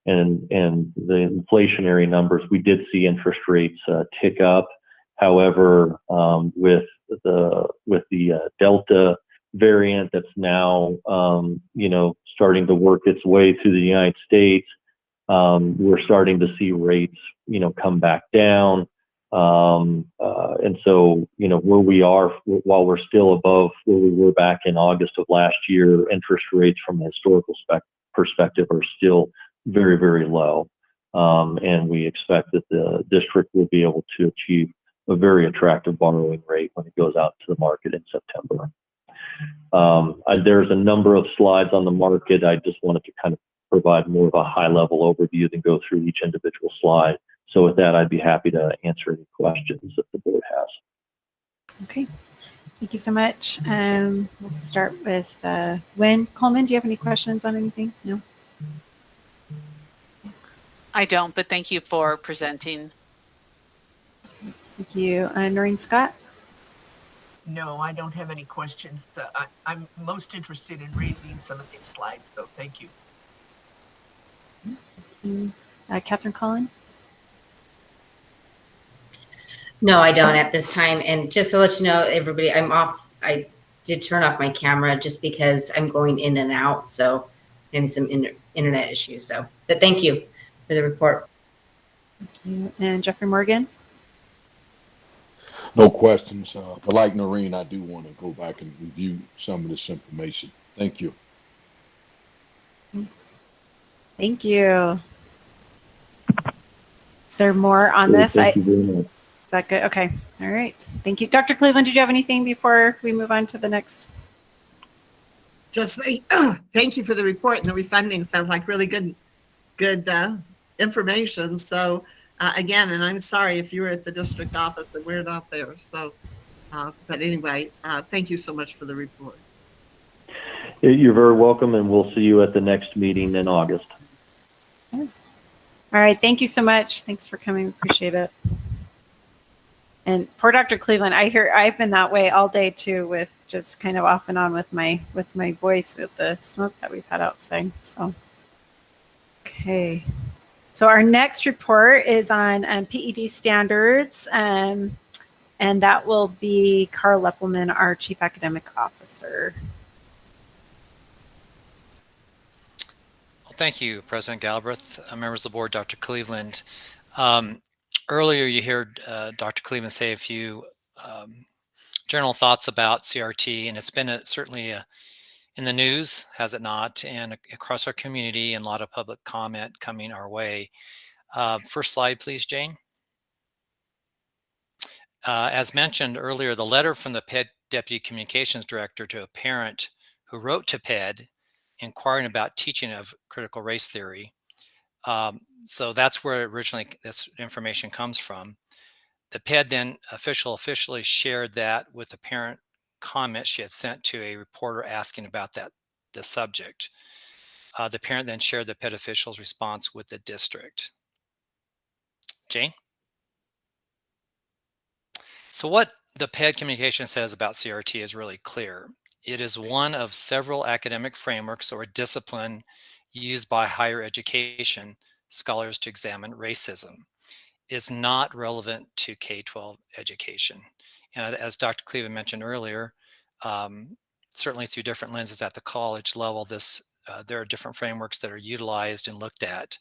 and the inflationary numbers, we did see interest rates tick up. However, with the Delta variant that's now starting to work its way through the United States, we're starting to see rates come back down. And so where we are, while we're still above where we were back in August of last year, interest rates from a historical perspective are still very, very low. And we expect that the district will be able to achieve a very attractive borrowing rate when it goes out to the market in September. There's a number of slides on the market. I just wanted to kind of provide more of a high-level overview than go through each individual slide. So with that, I'd be happy to answer any questions that the board has. Okay, thank you so much. We'll start with Wynn Coleman. Do you have any questions on anything? No? I don't, but thank you for presenting. Thank you. Noreen Scott? No, I don't have any questions. I'm most interested in reading some of these slides, though. Thank you. Catherine Collin? No, I don't at this time. And just to let you know, everybody, I'm off. I did turn off my camera just because I'm going in and out. So having some internet issues. So, but thank you for the report. Thank you. And Jeffrey Morgan? No questions. But like Noreen, I do want to go back and review some of this information. Thank you. Thank you. Is there more on this? Thank you very much. Is that good? Okay. All right. Thank you. Dr. Cleveland, did you have anything before we move on to the next? Just thank you for the report, and the refunding sounds like really good information. So again, and I'm sorry if you were at the district office and we're not there. So, but anyway, thank you so much for the report. You're very welcome, and we'll see you at the next meeting in August. All right. Thank you so much. Thanks for coming. Appreciate it. And poor Dr. Cleveland, I've been that way all day too, with just kind of off and on with my voice with the smoke that we've had outside. So, okay. So our next report is on PED standards, and that will be Carl Leppelman, our Chief Academic Officer. Well, thank you, President Galbraith, members of the board, Dr. Cleveland. Earlier, you heard Dr. Cleveland say a few general thoughts about CRT, and it's been certainly in the news, has it not, and across our community, and a lot of public comment coming our way. First slide, please, Jane. As mentioned earlier, the letter from the PED Deputy Communications Director to a parent who wrote to PED inquiring about teaching of critical race theory. So that's where originally this information comes from. The PED then officially shared that with a parent comment she had sent to a reporter asking about the subject. The parent then shared the PED official's response with the district. Jane? So what the PED communication says about CRT is really clear. It is one of several academic frameworks or discipline used by higher education scholars to examine racism. Is not relevant to K-12 education. And as Dr. Cleveland mentioned earlier, certainly through different lenses at the college level, there are different frameworks that are utilized and looked at,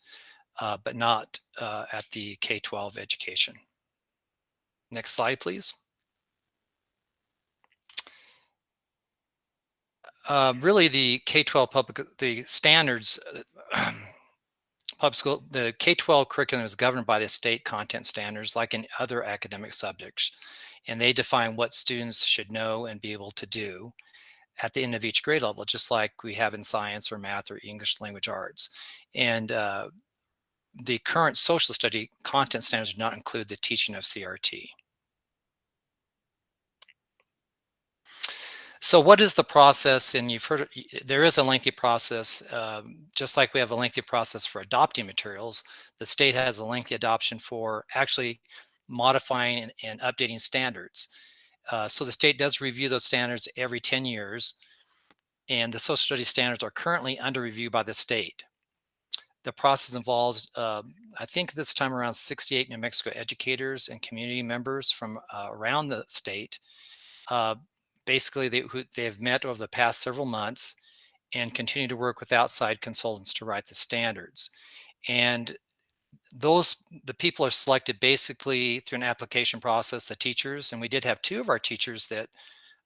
but not at the K-12 education. Next slide, please. Really, the K-12 the standards, public school, the K-12 curriculum is governed by the state content standards like in other academic subjects. And they define what students should know and be able to do at the end of each grade level, just like we have in science or math or English language arts. And the current social study content standards do not include the teaching of CRT. So what is the process? And you've heard, there is a lengthy process, just like we have a lengthy process for adopting materials. The state has a lengthy adoption for actually modifying and updating standards. So the state does review those standards every 10 years, and the social studies standards are currently under review by the state. The process involves, I think this time around, 68 New Mexico educators and community members from around the state. Basically, they have met over the past several months and continue to work with outside consultants to write the standards. And the people are selected basically through an application process, the teachers, and we did have 2 of our teachers that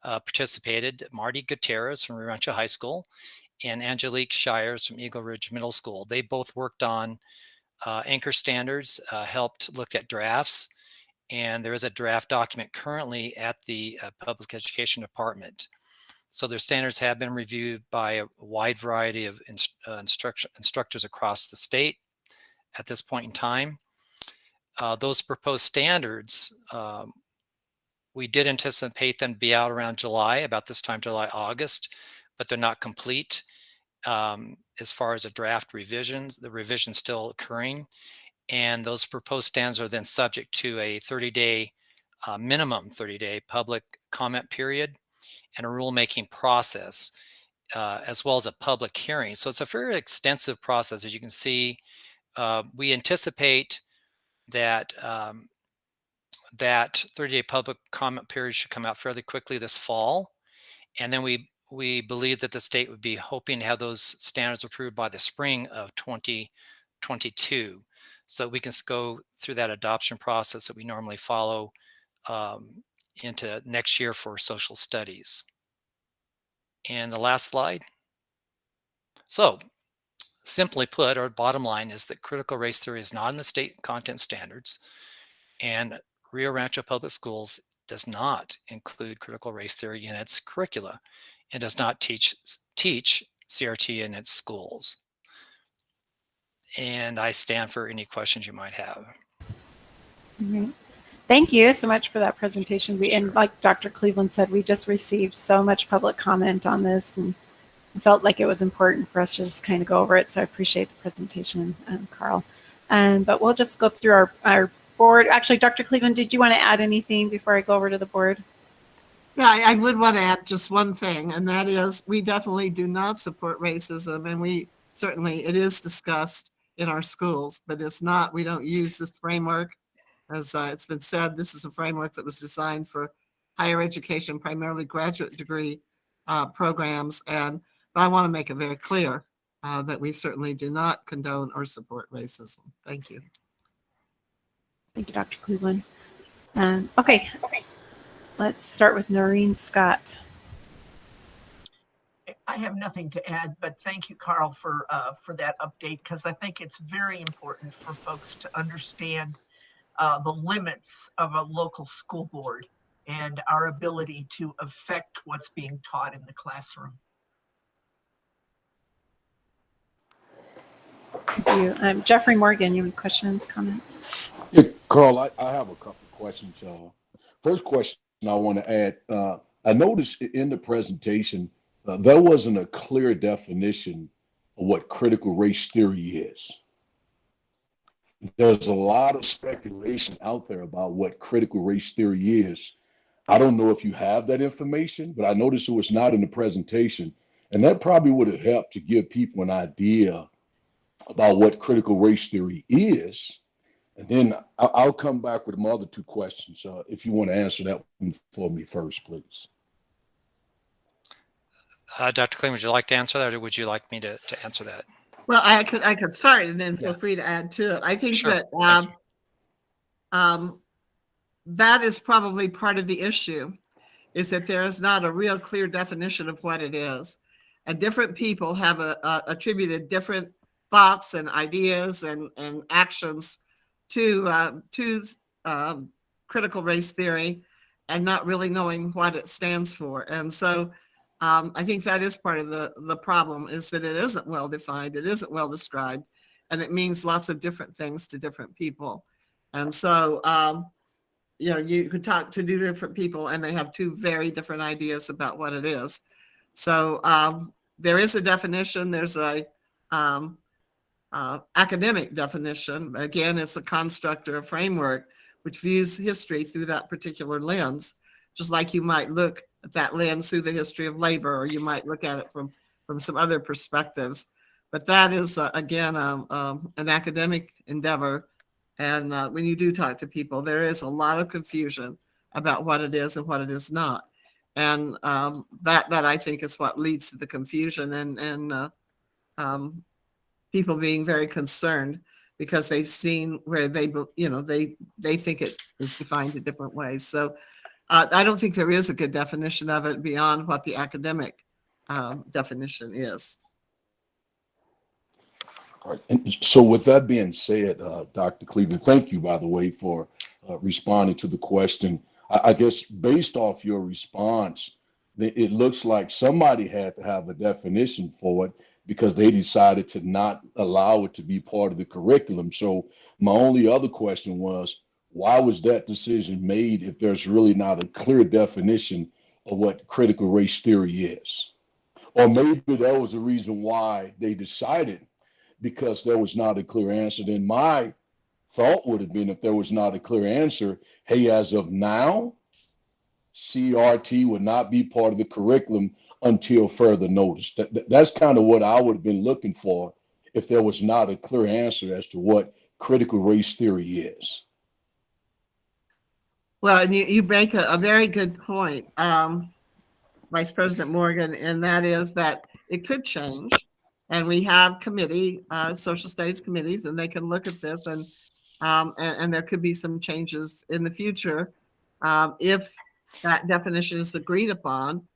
participated, Marty Gutierrez from Rancho High School and Angelique Shires from Eagle Ridge Middle School. They both worked on anchor standards, helped look at drafts, and there is a draft document currently at the Public Education Department. So their standards have been reviewed by a wide variety of instructors across the state at this point in time. Those proposed standards, we did anticipate them to be out around July, about this time, July, August, but they're not complete as far as the draft revisions. The revision's still occurring. And those proposed standards are then subject to a 30-day, minimum 30-day public comment period and a rulemaking process, as well as a public hearing. So it's a very extensive process. As you can see, we anticipate that that 30-day public comment period should come out fairly quickly this fall. And then we believe that the state would be hoping to have those standards approved by the spring of 2022. So that we can go through that adoption process that we normally follow into next year for social studies. And the last slide. So simply put, our bottom line is that critical race theory is not in the state content standards, and Rio Rancho Public Schools does not include critical race theory in its curricula and does not teach CRT in its schools. And I stand for any questions you might have. Mm-hmm. Thank you so much for that presentation. And like Dr. Cleveland said, we just received so much public comment on this and felt like it was important for us to just kind of go over it. So I appreciate the presentation, Carl. But we'll just go through our board. Actually, Dr. Cleveland, did you want to add anything before I go over to the board? Yeah, I would want to add just one thing, and that is we definitely do not support racism, and we certainly, it is discussed in our schools, but it's not, we don't use this framework. As it's been said, this is a framework that was designed for higher education, primarily graduate degree programs. And I want to make it very clear that we certainly do not condone or support racism. Thank you. Thank you, Dr. Cleveland. Okay, let's start with Noreen Scott. I have nothing to add, but thank you, Carl, for that update, because I think it's very important for folks to understand the limits of a local school board and our ability to affect what's being taught in the classroom. Thank you. Jeffrey Morgan, you have questions, comments? Yeah, Carl, I have a couple of questions. First question I want to add, I noticed in the presentation, there wasn't a clear definition of what critical race theory is. There's a lot of speculation out there about what critical race theory is. I don't know if you have that information, but I noticed it was not in the presentation. And that probably would have helped to give people an idea about what critical race theory is. And then I'll come back with my other 2 questions if you want to answer that one for me first, please. Dr. Cleveland, would you like to answer that, or would you like me to answer that? Well, I could start and then feel free to add to it. I think Sure. that that is probably part of the issue, is that there is not a real clear definition of what it is. and different people have attributed different thoughts and ideas and actions to critical race theory, and not really knowing what it stands for. And so I think that is part of the problem, is that it isn't well defined, it isn't well described, and it means lots of different things to different people. And so, you know, you could talk to 2 different people and they have 2 very different ideas about what it is. So there is a definition, there's a academic definition. Again, it's a construct or a framework which views history through that particular lens, just like you might look at that lens through the history of labor, or you might look at it from some other perspectives. But that is, again, an academic endeavor. And when you do talk to people, there is a lot of confusion about what it is and what it is not. And that I think is what leads to the confusion and people being very concerned, because they've seen where they think it is defined in different ways. So I don't think there is a good definition of it beyond what the academic definition is. All right. And so with that being said, Dr. Cleveland, thank you, by the way, for responding to the question. I guess based off your response, it looks like somebody had to have a definition for it, because they decided to not allow it to be part of the curriculum. So my only other question was, why was that decision made if there's really not a clear definition of what critical race theory is? Or maybe that was the reason why they decided, because there was not a clear answer. Then my thought would have been, if there was not a clear answer, hey, as of now, CRT would not be part of the curriculum until further notice. That's kind of what I would have been looking for if there was not a clear answer as to what critical race theory is. Well, and you make a very good point, Vice President Morgan, and that is that it could change. And we have social studies committees, and they can look at this, and there could be some changes in the future if that definition is agreed upon.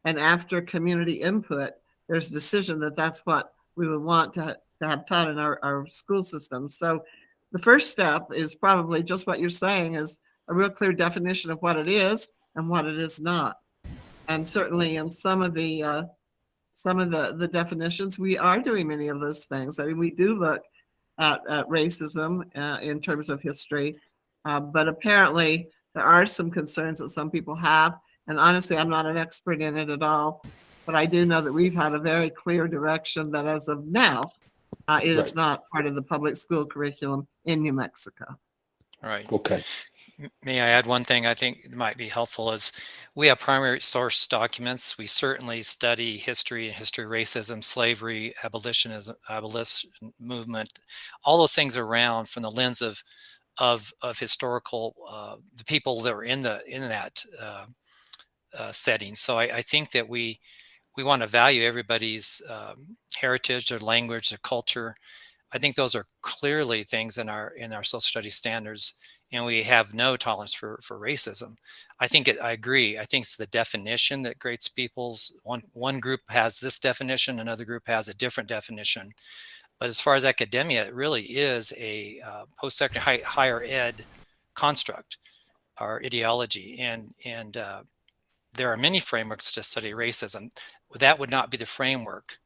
And after community input, there's a decision that that's what we would want to have taught in our school system. So the first step is probably just what you're saying, is a real clear definition of what it is and what it is not. And certainly in some of the definitions, we are doing many of those things. I mean, we do look at racism in terms of history, but apparently there are some concerns that some people have. And honestly, I'm not an expert in it at all, but I do know that we've had a very clear direction that as of now, it is not part of the public school curriculum in New Mexico. All right. Okay. May I add one thing I think might be helpful is we have primary source documents. We certainly study history, racism, slavery, abolition movement, all those things around from the lens of historical, the people that were in that setting. So I think that we want to value everybody's heritage, their language, their culture. I think those are clearly things in our social studies standards, and we have no tolerance for racism. I agree. I think it's the definition that grades people's. One group has this definition, another group has a different definition. But as far as academia, it really is a post-secondary higher ed construct or ideology, and there are many frameworks to study racism. That would not be the framework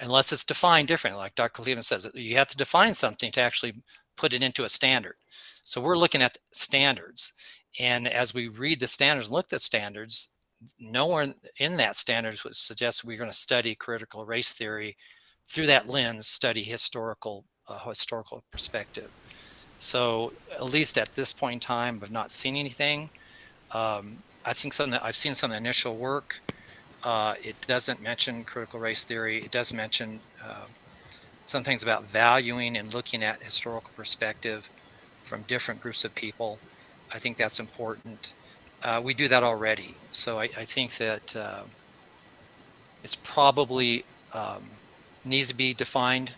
unless it's defined differently. Like Dr. Cleveland says, you have to define something to actually put it into a standard. So we're looking at standards. And as we read the standards and look at standards, nowhere in that standards would suggest we're going to study critical race theory through that lens, study historical perspective. So at least at this point in time, I've not seen anything. I think I've seen some initial work. It doesn't mention critical race theory. It does mention some things about valuing and looking at historical perspective from different groups of people. I think that's important. We do that already. So I think that it's probably needs to be defined,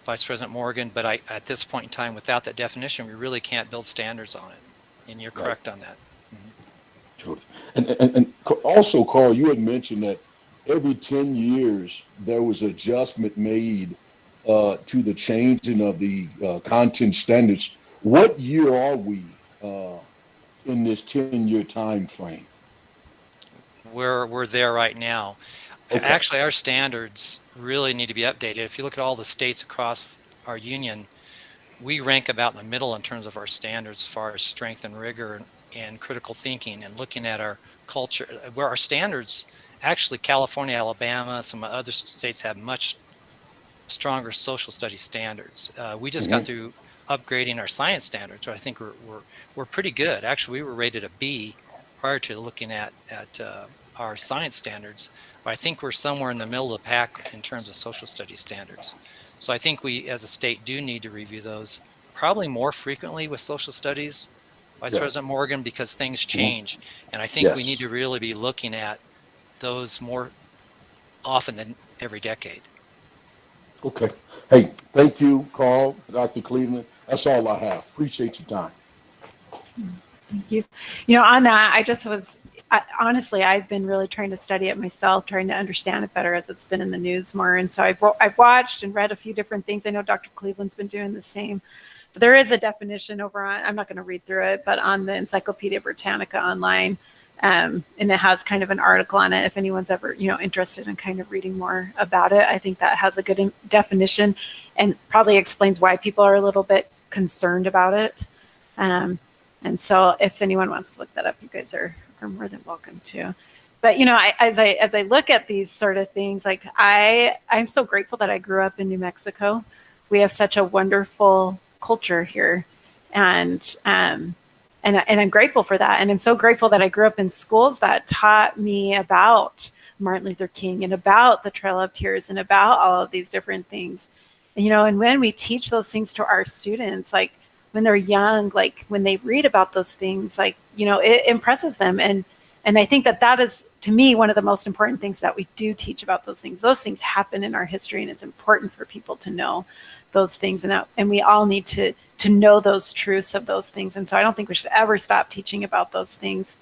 Vice President Morgan, but at this point in time, without that definition, we really can't build standards on it. And you're correct on that. Sure. And also, Carl, you had mentioned that every 10 years there was adjustment made to the changing of the content standards. What year are we in this 10-year time frame? We're there right now. Okay. Actually, our standards really need to be updated. If you look at all the states across our union, we rank about in the middle in terms of our standards as far as strength and rigor and critical thinking and looking at our culture, where our standards, actually California, Alabama, some other states have much stronger social studies standards. We just got through upgrading our science standards, so I think we're pretty good. Actually, we were rated a B prior to looking at our science standards, but I think we're somewhere in the middle of the pack in terms of social studies standards. So I think we, as a state, do need to review those probably more frequently with social studies, Vice President Morgan, because things change, and I think we need to really be looking at those more often than every decade. Okay. Hey, thank you, Carl, Dr. Cleveland. That's all I have. Appreciate your time. Thank you. You know, on that, honestly, I've been really trying to study it myself, trying to understand it better as it's been in the news more. And so I've watched and read a few different things. I know Dr. Cleveland's been doing the same. But there is a definition over on, I'm not going to read through it, but on the Encyclopedia Britannica online, and it has kind of an article on it if anyone's ever, interested in kind of reading more about it. I think that has a good definition and probably explains why people are a little bit concerned about it. And so if anyone wants to look that up, you guys are more than welcome to. But, as I look at these sort of things, like I'm so grateful that I grew up in New Mexico. We have such a wonderful culture here. And I'm grateful for that. And I'm so grateful that I grew up in schools that taught me about Martin Luther King and about the Trail of Tears and about all of these different things. And when we teach those things to our students, like when they're young, like when they read about those things, like, it impresses them. And I think that is, to me, one of the most important things that we do teach about those things. Those things happen in our history, and it's important for people to know those things. And we all need to know those truths of those things. And so I don't think we should ever stop teaching about those things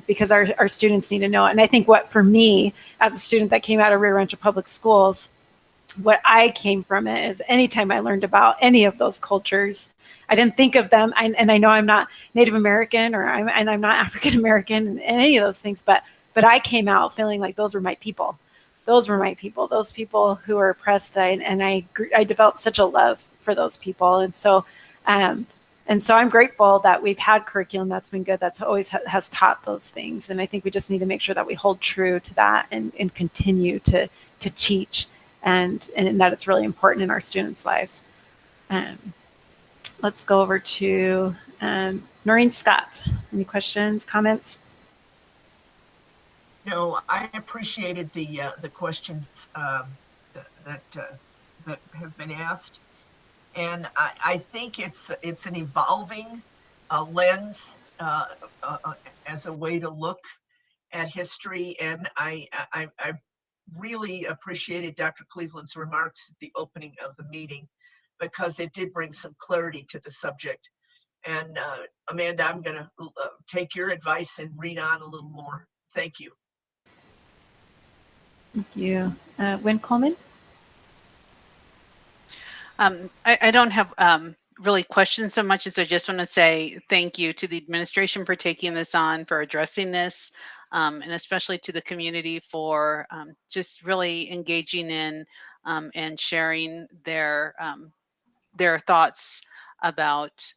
because our students need to know it. And I think for me, as a student that came out of Rio Rancho Public Schools, what I came from it is anytime I learned about any of those cultures, I didn't think of them. And I know I'm not Native American and I'm not African American and any of those things, but I came out feeling like those were my people. Those were my people, those people who were oppressed. I developed such a love for those people. And so I'm grateful that we've had curriculum that's been good, that's always has taught those things. And I think we just need to make sure that we hold true to that and continue to teach and that it's really important in our students' lives. Let's go over to Noreen Scott. Any questions, comments? No, I appreciated the questions that have been asked, and I think it's an evolving lens as a way to look at history. And I really appreciated Dr. Cleveland's remarks at the opening of the meeting because it did bring some clarity to the subject. And Amanda, I'm going to take your advice and read on a little more. Thank you. Thank you. Wynn Coleman? I don't have really questions so much as I just want to say thank you to the administration for taking this on, for addressing this, and especially to the community for just really engaging in and sharing their thoughts about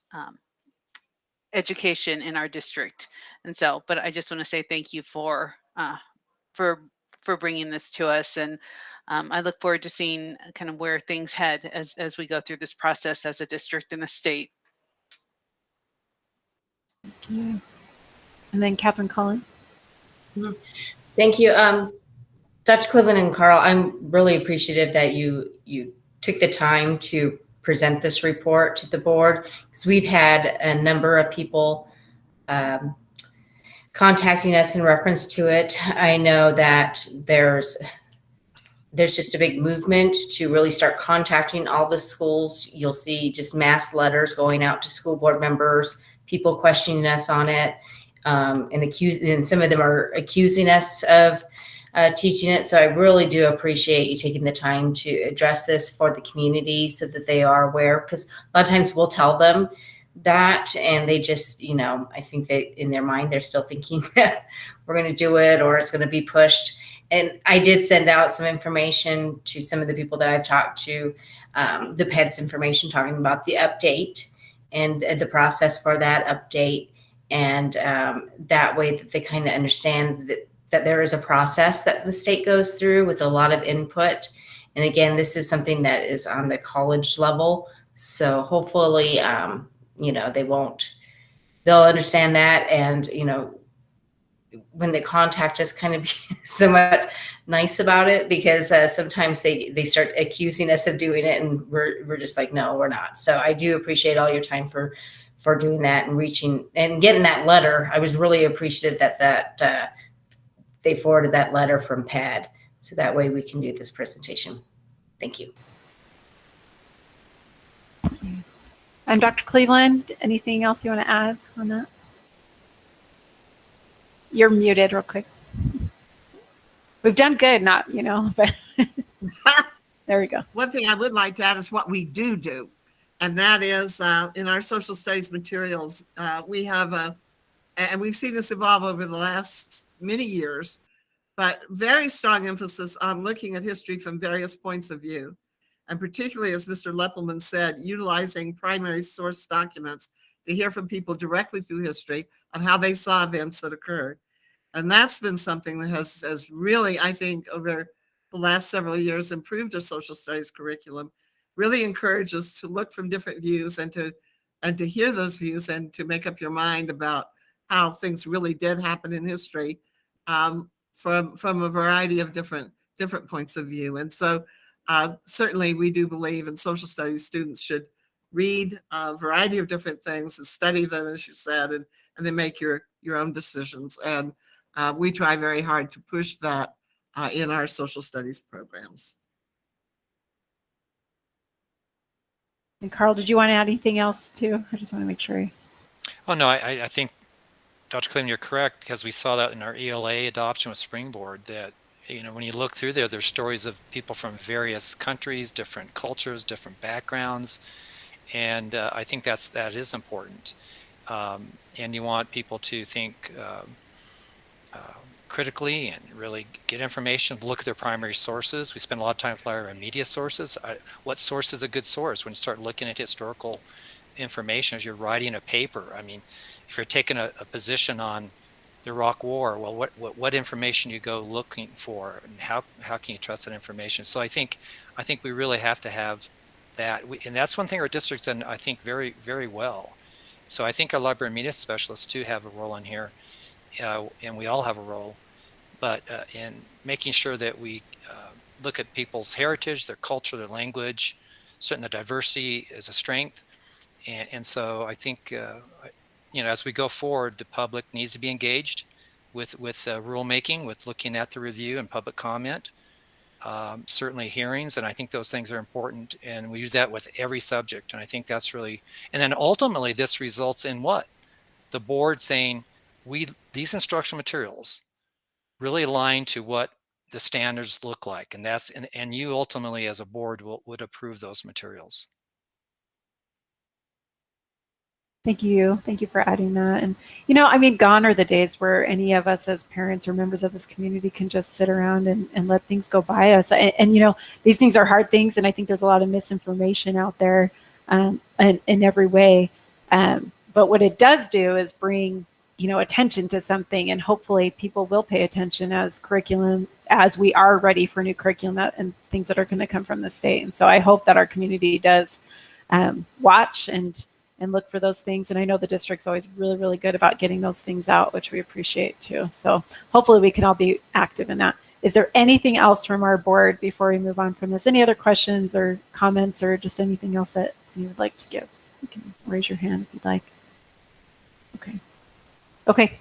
education in our district. And so, but I just want to say thank you for bringing this to us. And I look forward to seeing kind of where things head as we go through this process as a district and a state. Thank you. And then Catherine Cullen. Thank you. Dr. Cleveland and Carl, I'm really appreciative that you took the time to present this report to the board, because we've had a number of people contacting us in reference to it. I know that there's just a big movement to really start contacting all the schools. You'll see just mass letters going out to school board members, people questioning us on it, and some of them are accusing us of teaching it. So I really do appreciate you taking the time to address this for the community so that they are aware, because a lot of times we'll tell them that and they just, you know, I think they, in their mind, they're still thinking that we're going to do it or it's going to be pushed. And I did send out some information to some of the people that I've talked to, the PEDS information talking about the update and the process for that update. And that way that they kind of understand that there is a process that the state goes through with a lot of input. And again, this is something that is on the college level. So hopefully, you know, they'll understand that. And, you know, when they contact us, kind of be somewhat nice about it, because sometimes they start accusing us of doing it and we're just like, no, we're not. So I do appreciate all your time for doing that and reaching and getting that letter. I was really appreciative that they forwarded that letter from PAD. So that way we can do this presentation. Thank you. I'm Dr. Cleveland. Anything else you want to add on that? You're muted real quick. We've done good, not, you know, but there we go. One thing I would like to add is what we do. And that is in our social studies materials, we have and we've seen this evolve over the last many years, but very strong emphasis on looking at history from various points of view. And particularly, as Mr. Leppelman said, utilizing primary source documents to hear from people directly through history on how they saw events that occurred. And that's been something that has really, I think, over the last several years improved our social studies curriculum, really encourages to look from different views and to hear those views and to make up your mind about how things really did happen in history from a variety of different points of view. And so certainly we do believe in social studies students should read a variety of different things and study them, as you said, and then make your own decisions. And we try very hard to push that in our social studies programs. And Carl, did you want to add anything else too? I just want to make sure. Oh, no, I think, Dr. Clinton, you're correct, because we saw that in our ELA adoption with Springboard, that, you know, when you look through there, there's stories of people from various countries, different cultures, different backgrounds. And I think that is important. And you want people to think critically and really get information, look at their primary sources. We spend a lot of time with our media sources. What source is a good source? When you start looking at historical information as you're writing a paper, I mean, if you're taking a position on the Iraq War, well, what information you go looking for, and how can you trust that information? So I think we really have to have that, and that's one thing our district's done, I think, very, very well. So I think our library media specialists too have a role in here, and we all have a role, but in making sure that we look at people's heritage, their culture, their language, certainly the diversity is a strength, and so I think you know, as we go forward, the public needs to be engaged with rulemaking, with looking at the review and public comment. Certainly hearings, and I think those things are important, and we do that with every subject, and I think that's really, and then ultimately this results in what? The board saying, these instructional materials really align to what the standards look like, and that's, and you ultimately as a board would approve those materials. Thank you. Thank you for adding that. And, you know, I mean, gone are the days where any of us as parents or members of this community can just sit around and let things go by us. And, you know, these things are hard things. And I think there's a lot of misinformation out there in every way. But what it does do is bring, you know, attention to something, and hopefully people will pay attention as curriculum, as we are ready for new curriculum and things that are going to come from the state. And so I hope that our community does watch and look for those things. And I know the district's always really, really good about getting those things out, which we appreciate too. So hopefully we can all be active in that. Is there anything else from our board before we move on from this? Any other questions or comments or just anything else that you would like to give? You can raise your hand if you'd like. Okay. Okay.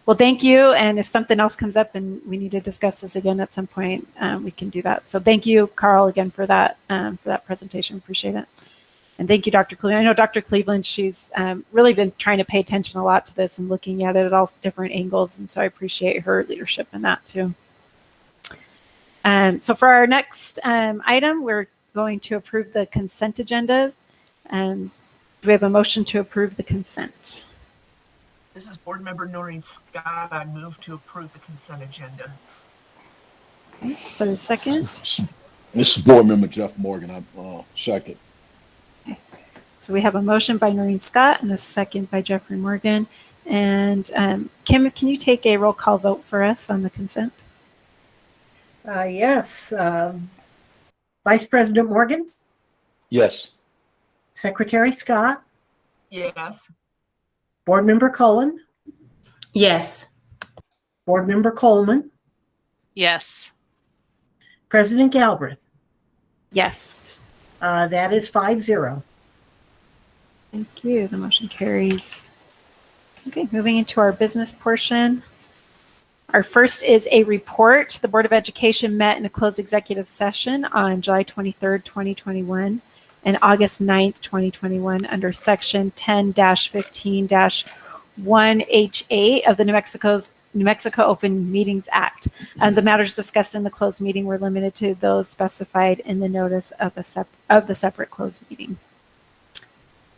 Well, thank you. And if something else comes up and we need to discuss this again at some point, we can do that. So thank you, Carl, again for that presentation. Appreciate it. And thank you, Dr. Cleveland. I know Dr. Cleveland, she's really been trying to pay attention a lot to this and looking at it at all different angles. And so I appreciate her leadership in that too. So for our next item, we're going to approve the consent agendas. Do we have a motion to approve the consent? This is Board Member Noreen Scott. I move to approve the consent agenda. Okay. Is there a second? This is Board Member Jeff Morgan. I'm second. So we have a motion by Noreen Scott and a second by Jeffrey Morgan. And Kim, can you take a roll call vote for us on the consent? Yes. Vice President Morgan, Yes. Secretary Scott, Yes. Board Member Cullen, Yes. Board Member Coleman, Yes. President Galbraith. Yes. That is 5-0. Thank you. The motion carries. Okay, moving into our business portion. Our first is a report. The Board of Education met in a closed executive session on July 23rd, 2021 and August 9th, 2021 under section 10-15-1H8 of the New Mexico Open Meetings Act. The matters discussed in the closed meeting were limited to those specified in the notice of the separate closed meeting.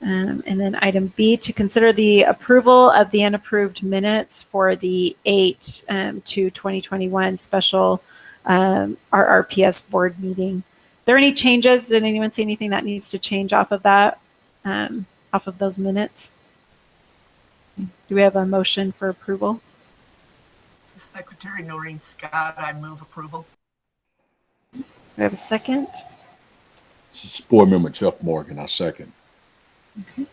And then item B, to consider the approval of the unapproved minutes for the 8/2/2021 special RRPS board meeting. Are there any changes? Did anyone see anything that needs to change off of that, off of those minutes? Do we have a motion for approval? This is Secretary Noreen Scott. I move approval. Do we have a second? This is Board Member Jeff Morgan. I second. Okay.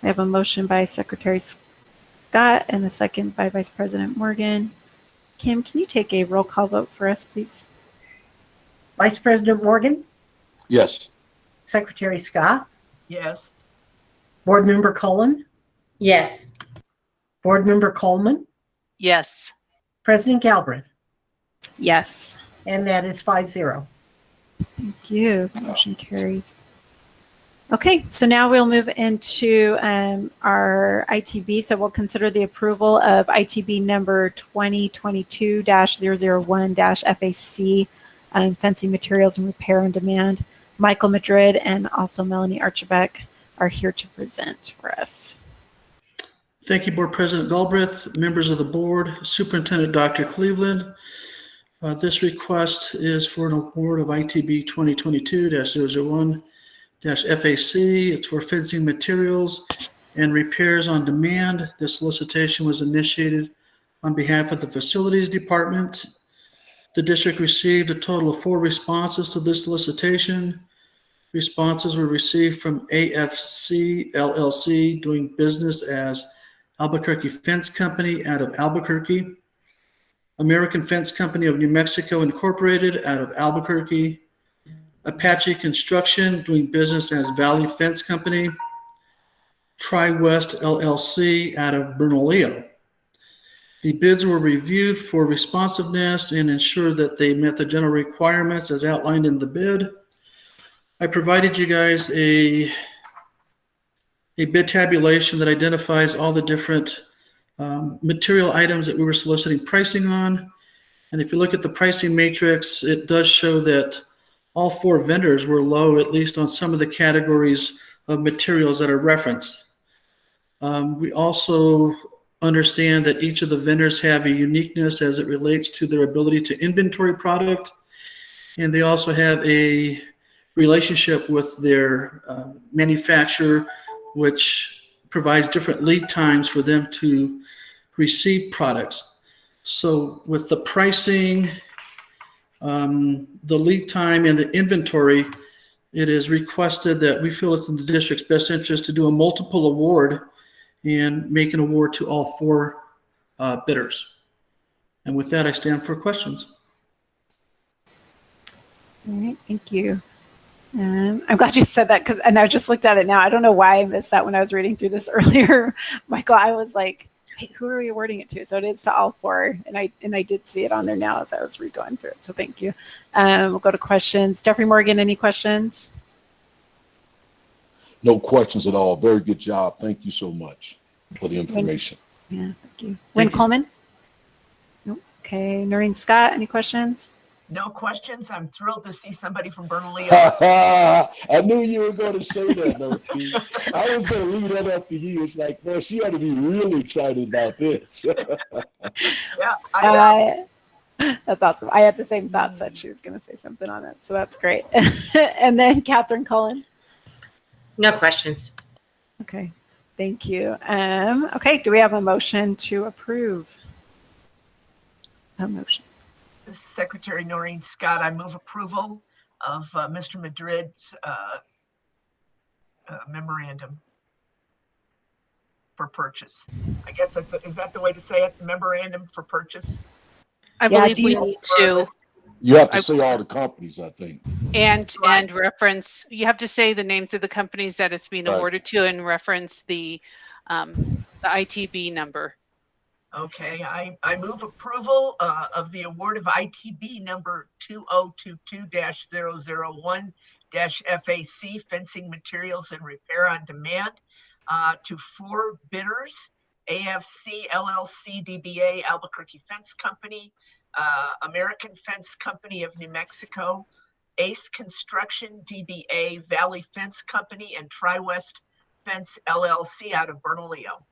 I have a motion by Secretary Scott and a second by Vice President Morgan. Kim, can you take a roll call vote for us, please? Vice President Morgan, Yes. Secretary Scott, Yes. Board Member Cullen, Yes. Board Member Coleman, Yes. President Galbraith. Yes. And that is 5-0. Thank you. The motion carries. Okay, so now we'll move into our ITB. So we'll consider the approval of ITB number 2022-001-FAC, fencing materials and repair on demand. Michael Madrid and also Melanie Archibek are here to present for us. Thank you, Board President Galbraith, members of the board, Superintendent Dr. Cleveland. This request is for an award of ITB 2022-001-FAC. It's for fencing materials and repairs on demand. This solicitation was initiated on behalf of the Facilities Department. The district received a total of 4 responses to this solicitation. Responses were received from AFC LLC, doing business as Albuquerque Fence Company out of Albuquerque, American Fence Company of New Mexico Incorporated out of Albuquerque, Apache Construction, doing business as Valley Fence Company, Tri-West LLC out of Bernalillo. The bids were reviewed for responsiveness and ensured that they met the general requirements as outlined in the bid. I provided you guys a bid tabulation that identifies all the different material items that we were soliciting pricing on. And if you look at the pricing matrix, it does show that all 4 vendors were low, at least on some of the categories of materials that are referenced. We also understand that each of the vendors have a uniqueness as it relates to their ability to inventory product. And they also have a relationship with their manufacturer, which provides different lead times for them to receive products. So with the pricing, the lead time, and the inventory, it is requested that we feel it's in the district's best interest to do a multiple award and make an award to all 4 bidders. And with that, I stand for questions. All right, thank you. I'm glad you said that and I just looked at it now. I don't know why I missed that when I was reading through this earlier, Michael. I was like, hey, who are we awarding it to? So it is to all 4, and I did see it on there now as I was going through it. So thank you. We'll go to questions. Jeffrey Morgan, any questions? No questions at all. Very good job. Thank you so much for the information. Yeah, thank you. Wynn Coleman? Nope. Okay. Noreen Scott, any questions? No questions. I'm thrilled to see somebody from Bernalillo. I knew you were going to say that, Dorothy. I was going to leave that up to you. It's like, well, she ought to be really excited about this. Yeah, That's awesome. I had the same thoughts that she was going to say something on it. So that's great. And then Catherine Cullen. No questions. Okay. Thank you. Okay. Do we have a motion to approve? A motion. This is Secretary Noreen Scott. I move approval of Mr. Madrid's memorandum for purchase. I guess is that the way to say it? Memorandum for purchase? I believe we need to. You have to say all the companies, I think. And reference, you have to say the names of the companies that it's being awarded to and reference the ITB number. Okay, I move approval of the award of ITB number 2022-001-FAC fencing materials and repair on demand to 4 bidders: AFC LLC DBA Albuquerque Fence Company, American Fence Company of New Mexico, Ace Construction DBA Valley Fence Company, and Tri-West Fence LLC out of Bernalillo.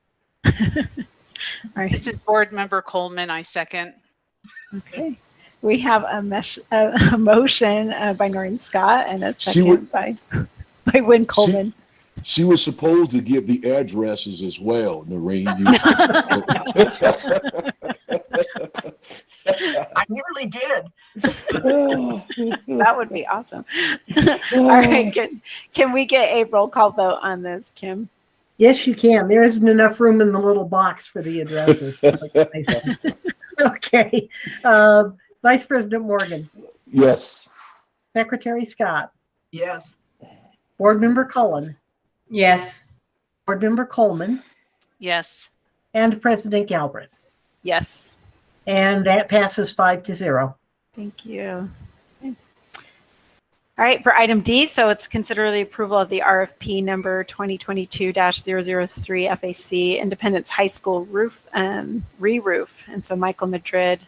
Right. This is Board Member Coleman. I second. Okay. We have a motion by Noreen Scott and a second by Wynn Coleman. She was supposed to give the addresses as well, Noreen. I nearly did. That would be awesome. All right. Can we get a roll call vote on this, Kim? Yes, you can. There isn't enough room in the little box for the addresses. Okay. Vice President Morgan. Yes. Secretary Scott. Yes. Board Member Cullen. Yes. Board Member Coleman. Yes. And President Galbraith. Yes. And that passes 5-0. Thank you. Okay. All right, for item D, so it's consider the approval of the RFP number 2022-003 FAC Independence High School roof re-roof. And so Michael Madrid,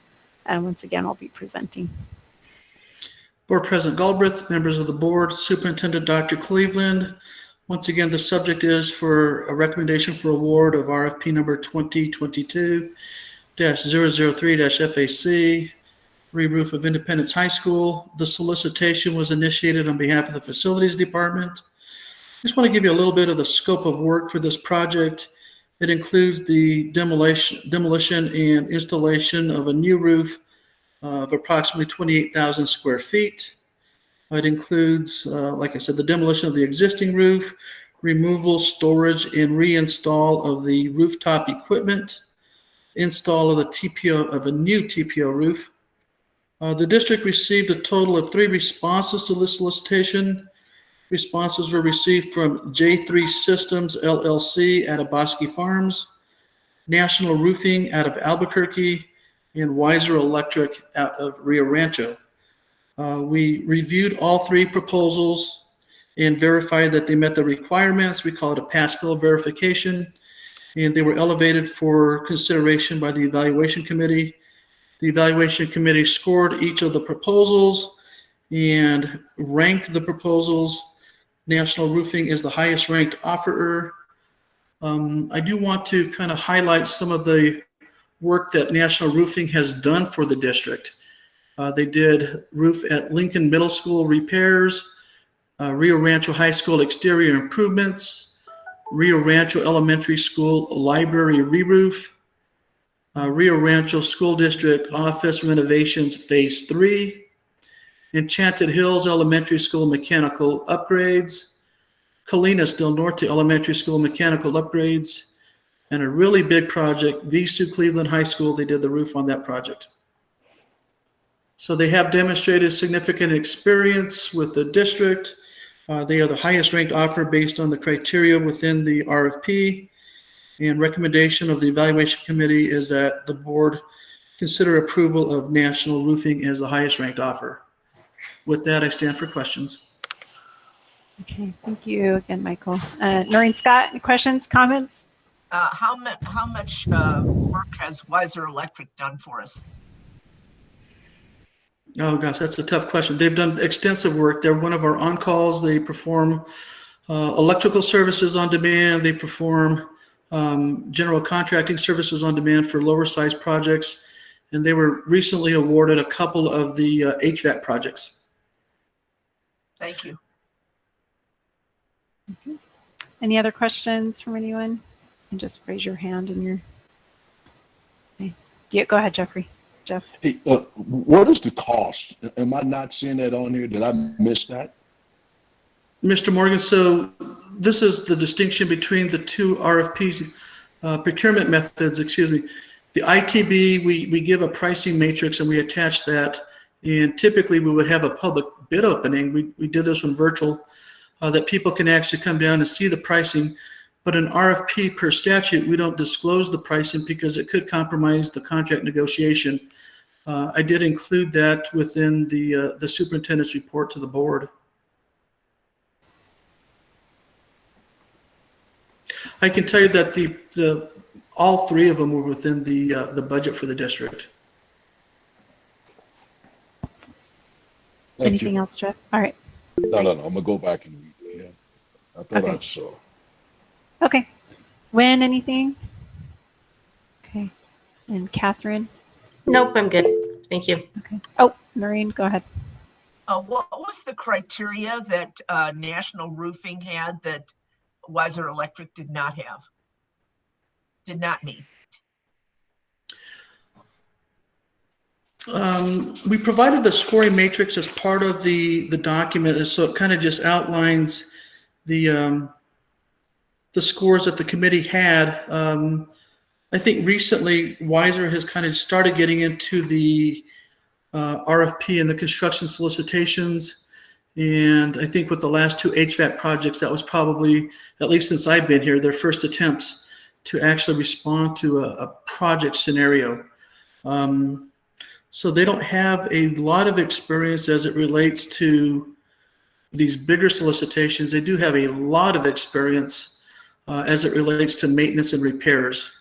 once again, will be presenting. Board President Galbraith, members of the board, Superintendent Dr. Cleveland. Once again, the subject is for a recommendation for award of RFP number 2022-003-FAC, re-roof of Independence High School. The solicitation was initiated on behalf of the Facilities Department. I just want to give you a little bit of the scope of work for this project. It includes the demolition and installation of a new roof of approximately 28,000 square feet. It includes, like I said, the demolition of the existing roof, removal, storage, and reinstall of the rooftop equipment, install of the TPO of a new TPO roof. The district received a total of 3 responses to this solicitation. Responses were received from J3 Systems LLC out of Bosque Farms, National Roofing out of Albuquerque, and Weiser Electric out of Rio Rancho. We reviewed all 3 proposals and verified that they met the requirements. We call it a pass-fail verification, and they were elevated for consideration by the evaluation committee. The evaluation committee scored each of the proposals and ranked the proposals. National Roofing is the highest ranked offerer. I do want to kind of highlight some of the work that National Roofing has done for the district. They did roof at Lincoln Middle School repairs, Rio Rancho High School exterior improvements, Rio Rancho Elementary School library re-roof, Rio Rancho School District office renovations phase 3, Enchanted Hills Elementary School mechanical upgrades, Colinas del Norte Elementary School mechanical upgrades, and a really big project, VSU Cleveland High School. They did the roof on that project. So they have demonstrated significant experience with the district. They are the highest ranked offer based on the criteria within the RFP. And recommendation of the evaluation committee is that the board consider approval of National Roofing as the highest ranked offer. With that, I stand for questions. Okay, thank you again, Michael. Noreen Scott, any questions, comments? How much work has Weiser Electric done for us? Oh gosh, that's a tough question. They've done extensive work. They're one of our on-calls. They perform electrical services on demand. They perform general contracting services on demand for lower size projects. And they were recently awarded a couple of the HVAC projects. Thank you. Any other questions from anyone? And just raise your hand and you're. Okay. Yeah, go ahead, Jeffrey. Jeff. Hey, what is the cost? Am I not seeing that on here? Did I miss that? Mr. Morgan, so this is the distinction between the two RFP procurement methods, excuse me. The ITB, we give a pricing matrix and we attach that. And typically we would have a public bid opening. We did this one virtual, that people can actually come down and see the pricing. But an RFP per statute, we don't disclose the pricing because it could compromise the contract negotiation. I did include that within the superintendent's report to the board. I can tell you that all three of them were within the budget for the district. Anything else, Jeff? All right. No. I'm gonna go back and read it. Yeah. I thought I saw. Okay. Win, anything? Okay. And Catherine? Nope, I'm good. Thank you. Okay. Oh, Noreen, go ahead. What was the criteria that National Roofing had that Weiser Electric did not meet? We provided the scoring matrix as part of the document, and so it kind of just outlines the scores that the committee had. I think recently Weiser has kind of started getting into the RFP and the construction solicitations. And I think with the last two HVAC projects, that was probably, at least since I've been here, their first attempts to actually respond to a project scenario. So they don't have a lot of experience as it relates to these bigger solicitations. They do have a lot of experience as it relates to maintenance and repairs.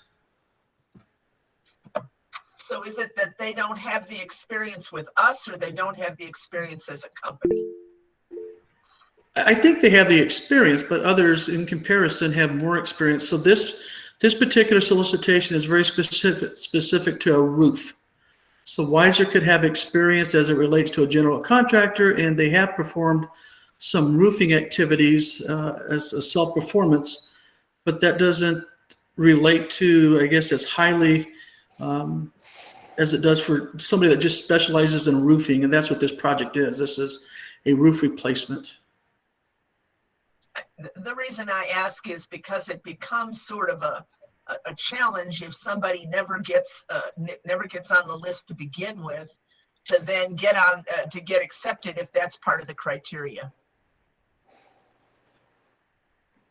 So is it that they don't have the experience with us, or they don't have the experience as a company? I think they have the experience, but others in comparison have more experience. So this particular solicitation is very specific to a roof. So Weiser could have experience as it relates to a general contractor, and they have performed some roofing activities as a self-performance, but that doesn't relate to, I guess, as highly as it does for somebody that just specializes in roofing, and that's what this project is. This is a roof replacement. The reason I ask is because it becomes sort of a challenge if somebody never gets on the list to begin with, to then get on to get accepted if that's part of the criteria.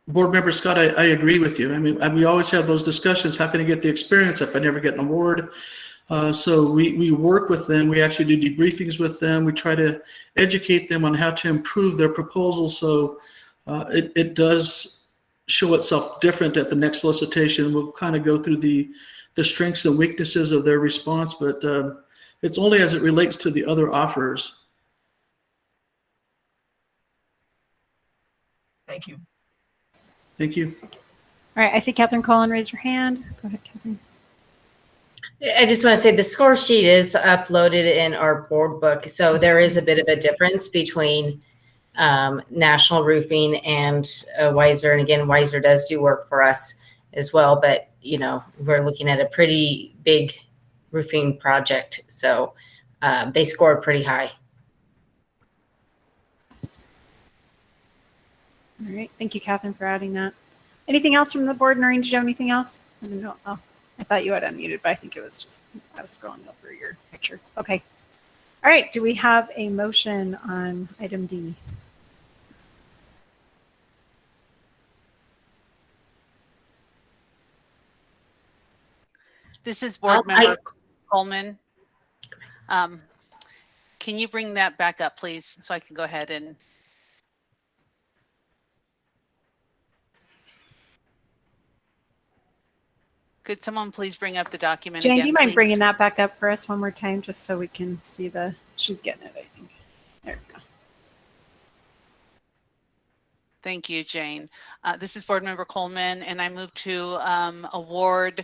Board Member Scott, I agree with you. I mean, we always have those discussions. How can I get the experience if I never get an award? So we work with them. We actually do debriefings with them. We try to educate them on how to improve their proposal. So it does show itself different at the next solicitation. We'll kind of go through the strengths and weaknesses of their response, but it's only as it relates to the other offers. Thank you. Thank you. All right. I see Catherine Cullen raise your hand. Go ahead, Catherine. I just want to say the score sheet is uploaded in our board book. So there is a bit of a difference between National Roofing and Weiser. And again, Weiser does do work for us as well, but you know, we're looking at a pretty big roofing project. So they scored pretty high. All right. Thank you, Catherine, for adding that. Anything else from the board? Noreen, did you have anything else? I don't know. Oh, I thought you had unmuted, but I think it was just, I was scrolling over your picture. Okay. All right. Do we have a motion on item D? This is Board Member Coleman. Can you bring that back up, please, so I can go ahead and. Could someone please bring up the document Jane, again, do you mind please? bringing that back up for us one more time, just so we can see the She's getting it, I think. There we go. Thank you, Jane. This is Board Member Coleman, and I move to award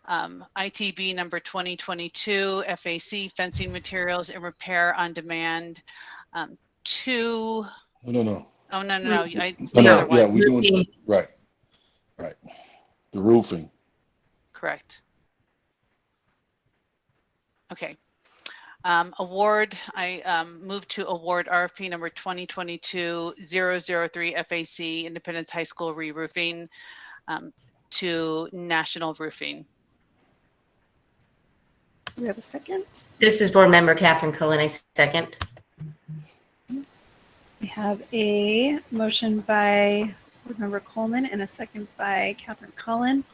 ITB number 2022 FAC fencing materials and repair on demand to. No. Oh, no. It's No, the other yeah, one. we're doing, right. The roofing. Correct. Okay. Award, I move to award RFP number 2022-003 FAC Independence High School re-roofing to National Roofing. Do we have a second? This is Board Member Catherine Cullen. I second. We have a motion by Board Member Coleman and a second by Catherine Cullen.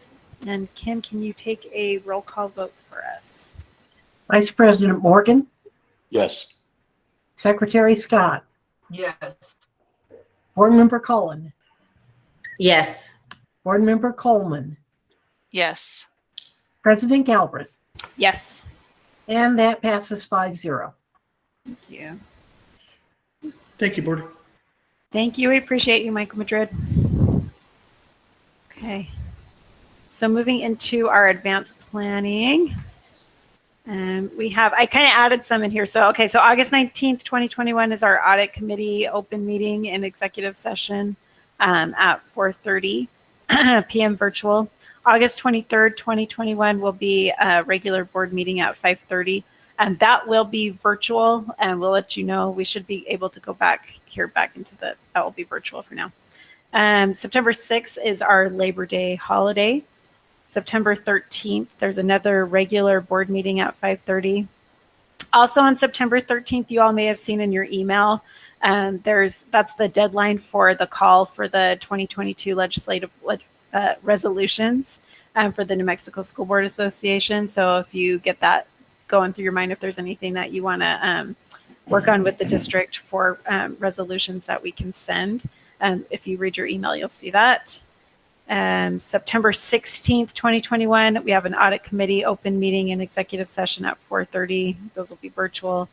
And Kim, can you take a roll call vote for us? Vice President Morgan, Yes. Secretary Scott, Yes. Board Member Cullen, Yes. Board Member Coleman, Yes. President Galbraith, Yes. and that passes 5-0. Thank you. Thank you, Board. Thank you. We appreciate you, Michael Madrid. Okay. So moving into our advanced planning. We have, I kind of added some in here. So, okay, so August 19th, 2021 is our audit committee open meeting and executive session at 4:30 p.m. virtual. August 23rd, 2021 will be a regular board meeting at 5:30. And that will be virtual, and we'll let you know. We should be able to go back into that will be virtual for now. September 6th is our Labor Day holiday. September 13th, there's another regular board meeting at 5:30. Also on September 13th, you all may have seen in your email, that's the deadline for the call for the 2022 legislative resolutions for the New Mexico School Board Association. So if you get that going through your mind, if there's anything that you want to work on with the district for resolutions that we can send, if you read your email, you'll see that. September 16th, 2021, we have an audit committee open meeting and executive session at 4:30. Those will be virtual.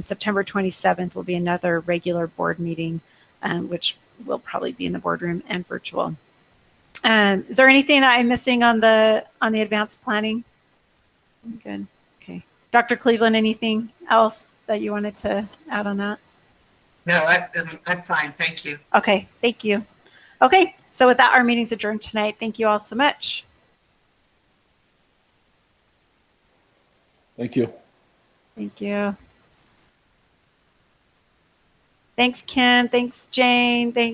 September 27th will be another regular board meeting, which will probably be in the boardroom and virtual. Is there anything that I'm missing on the advanced planning? Good. Okay. Dr. Cleveland, anything else that you wanted to add on that? No, I'm fine. Thank you. Okay. Thank you. Okay. So with that, our meeting's adjourned tonight. Thank you all so much. Thank you. Thank you. Thanks, Kim. Thanks, Jane. Thanks.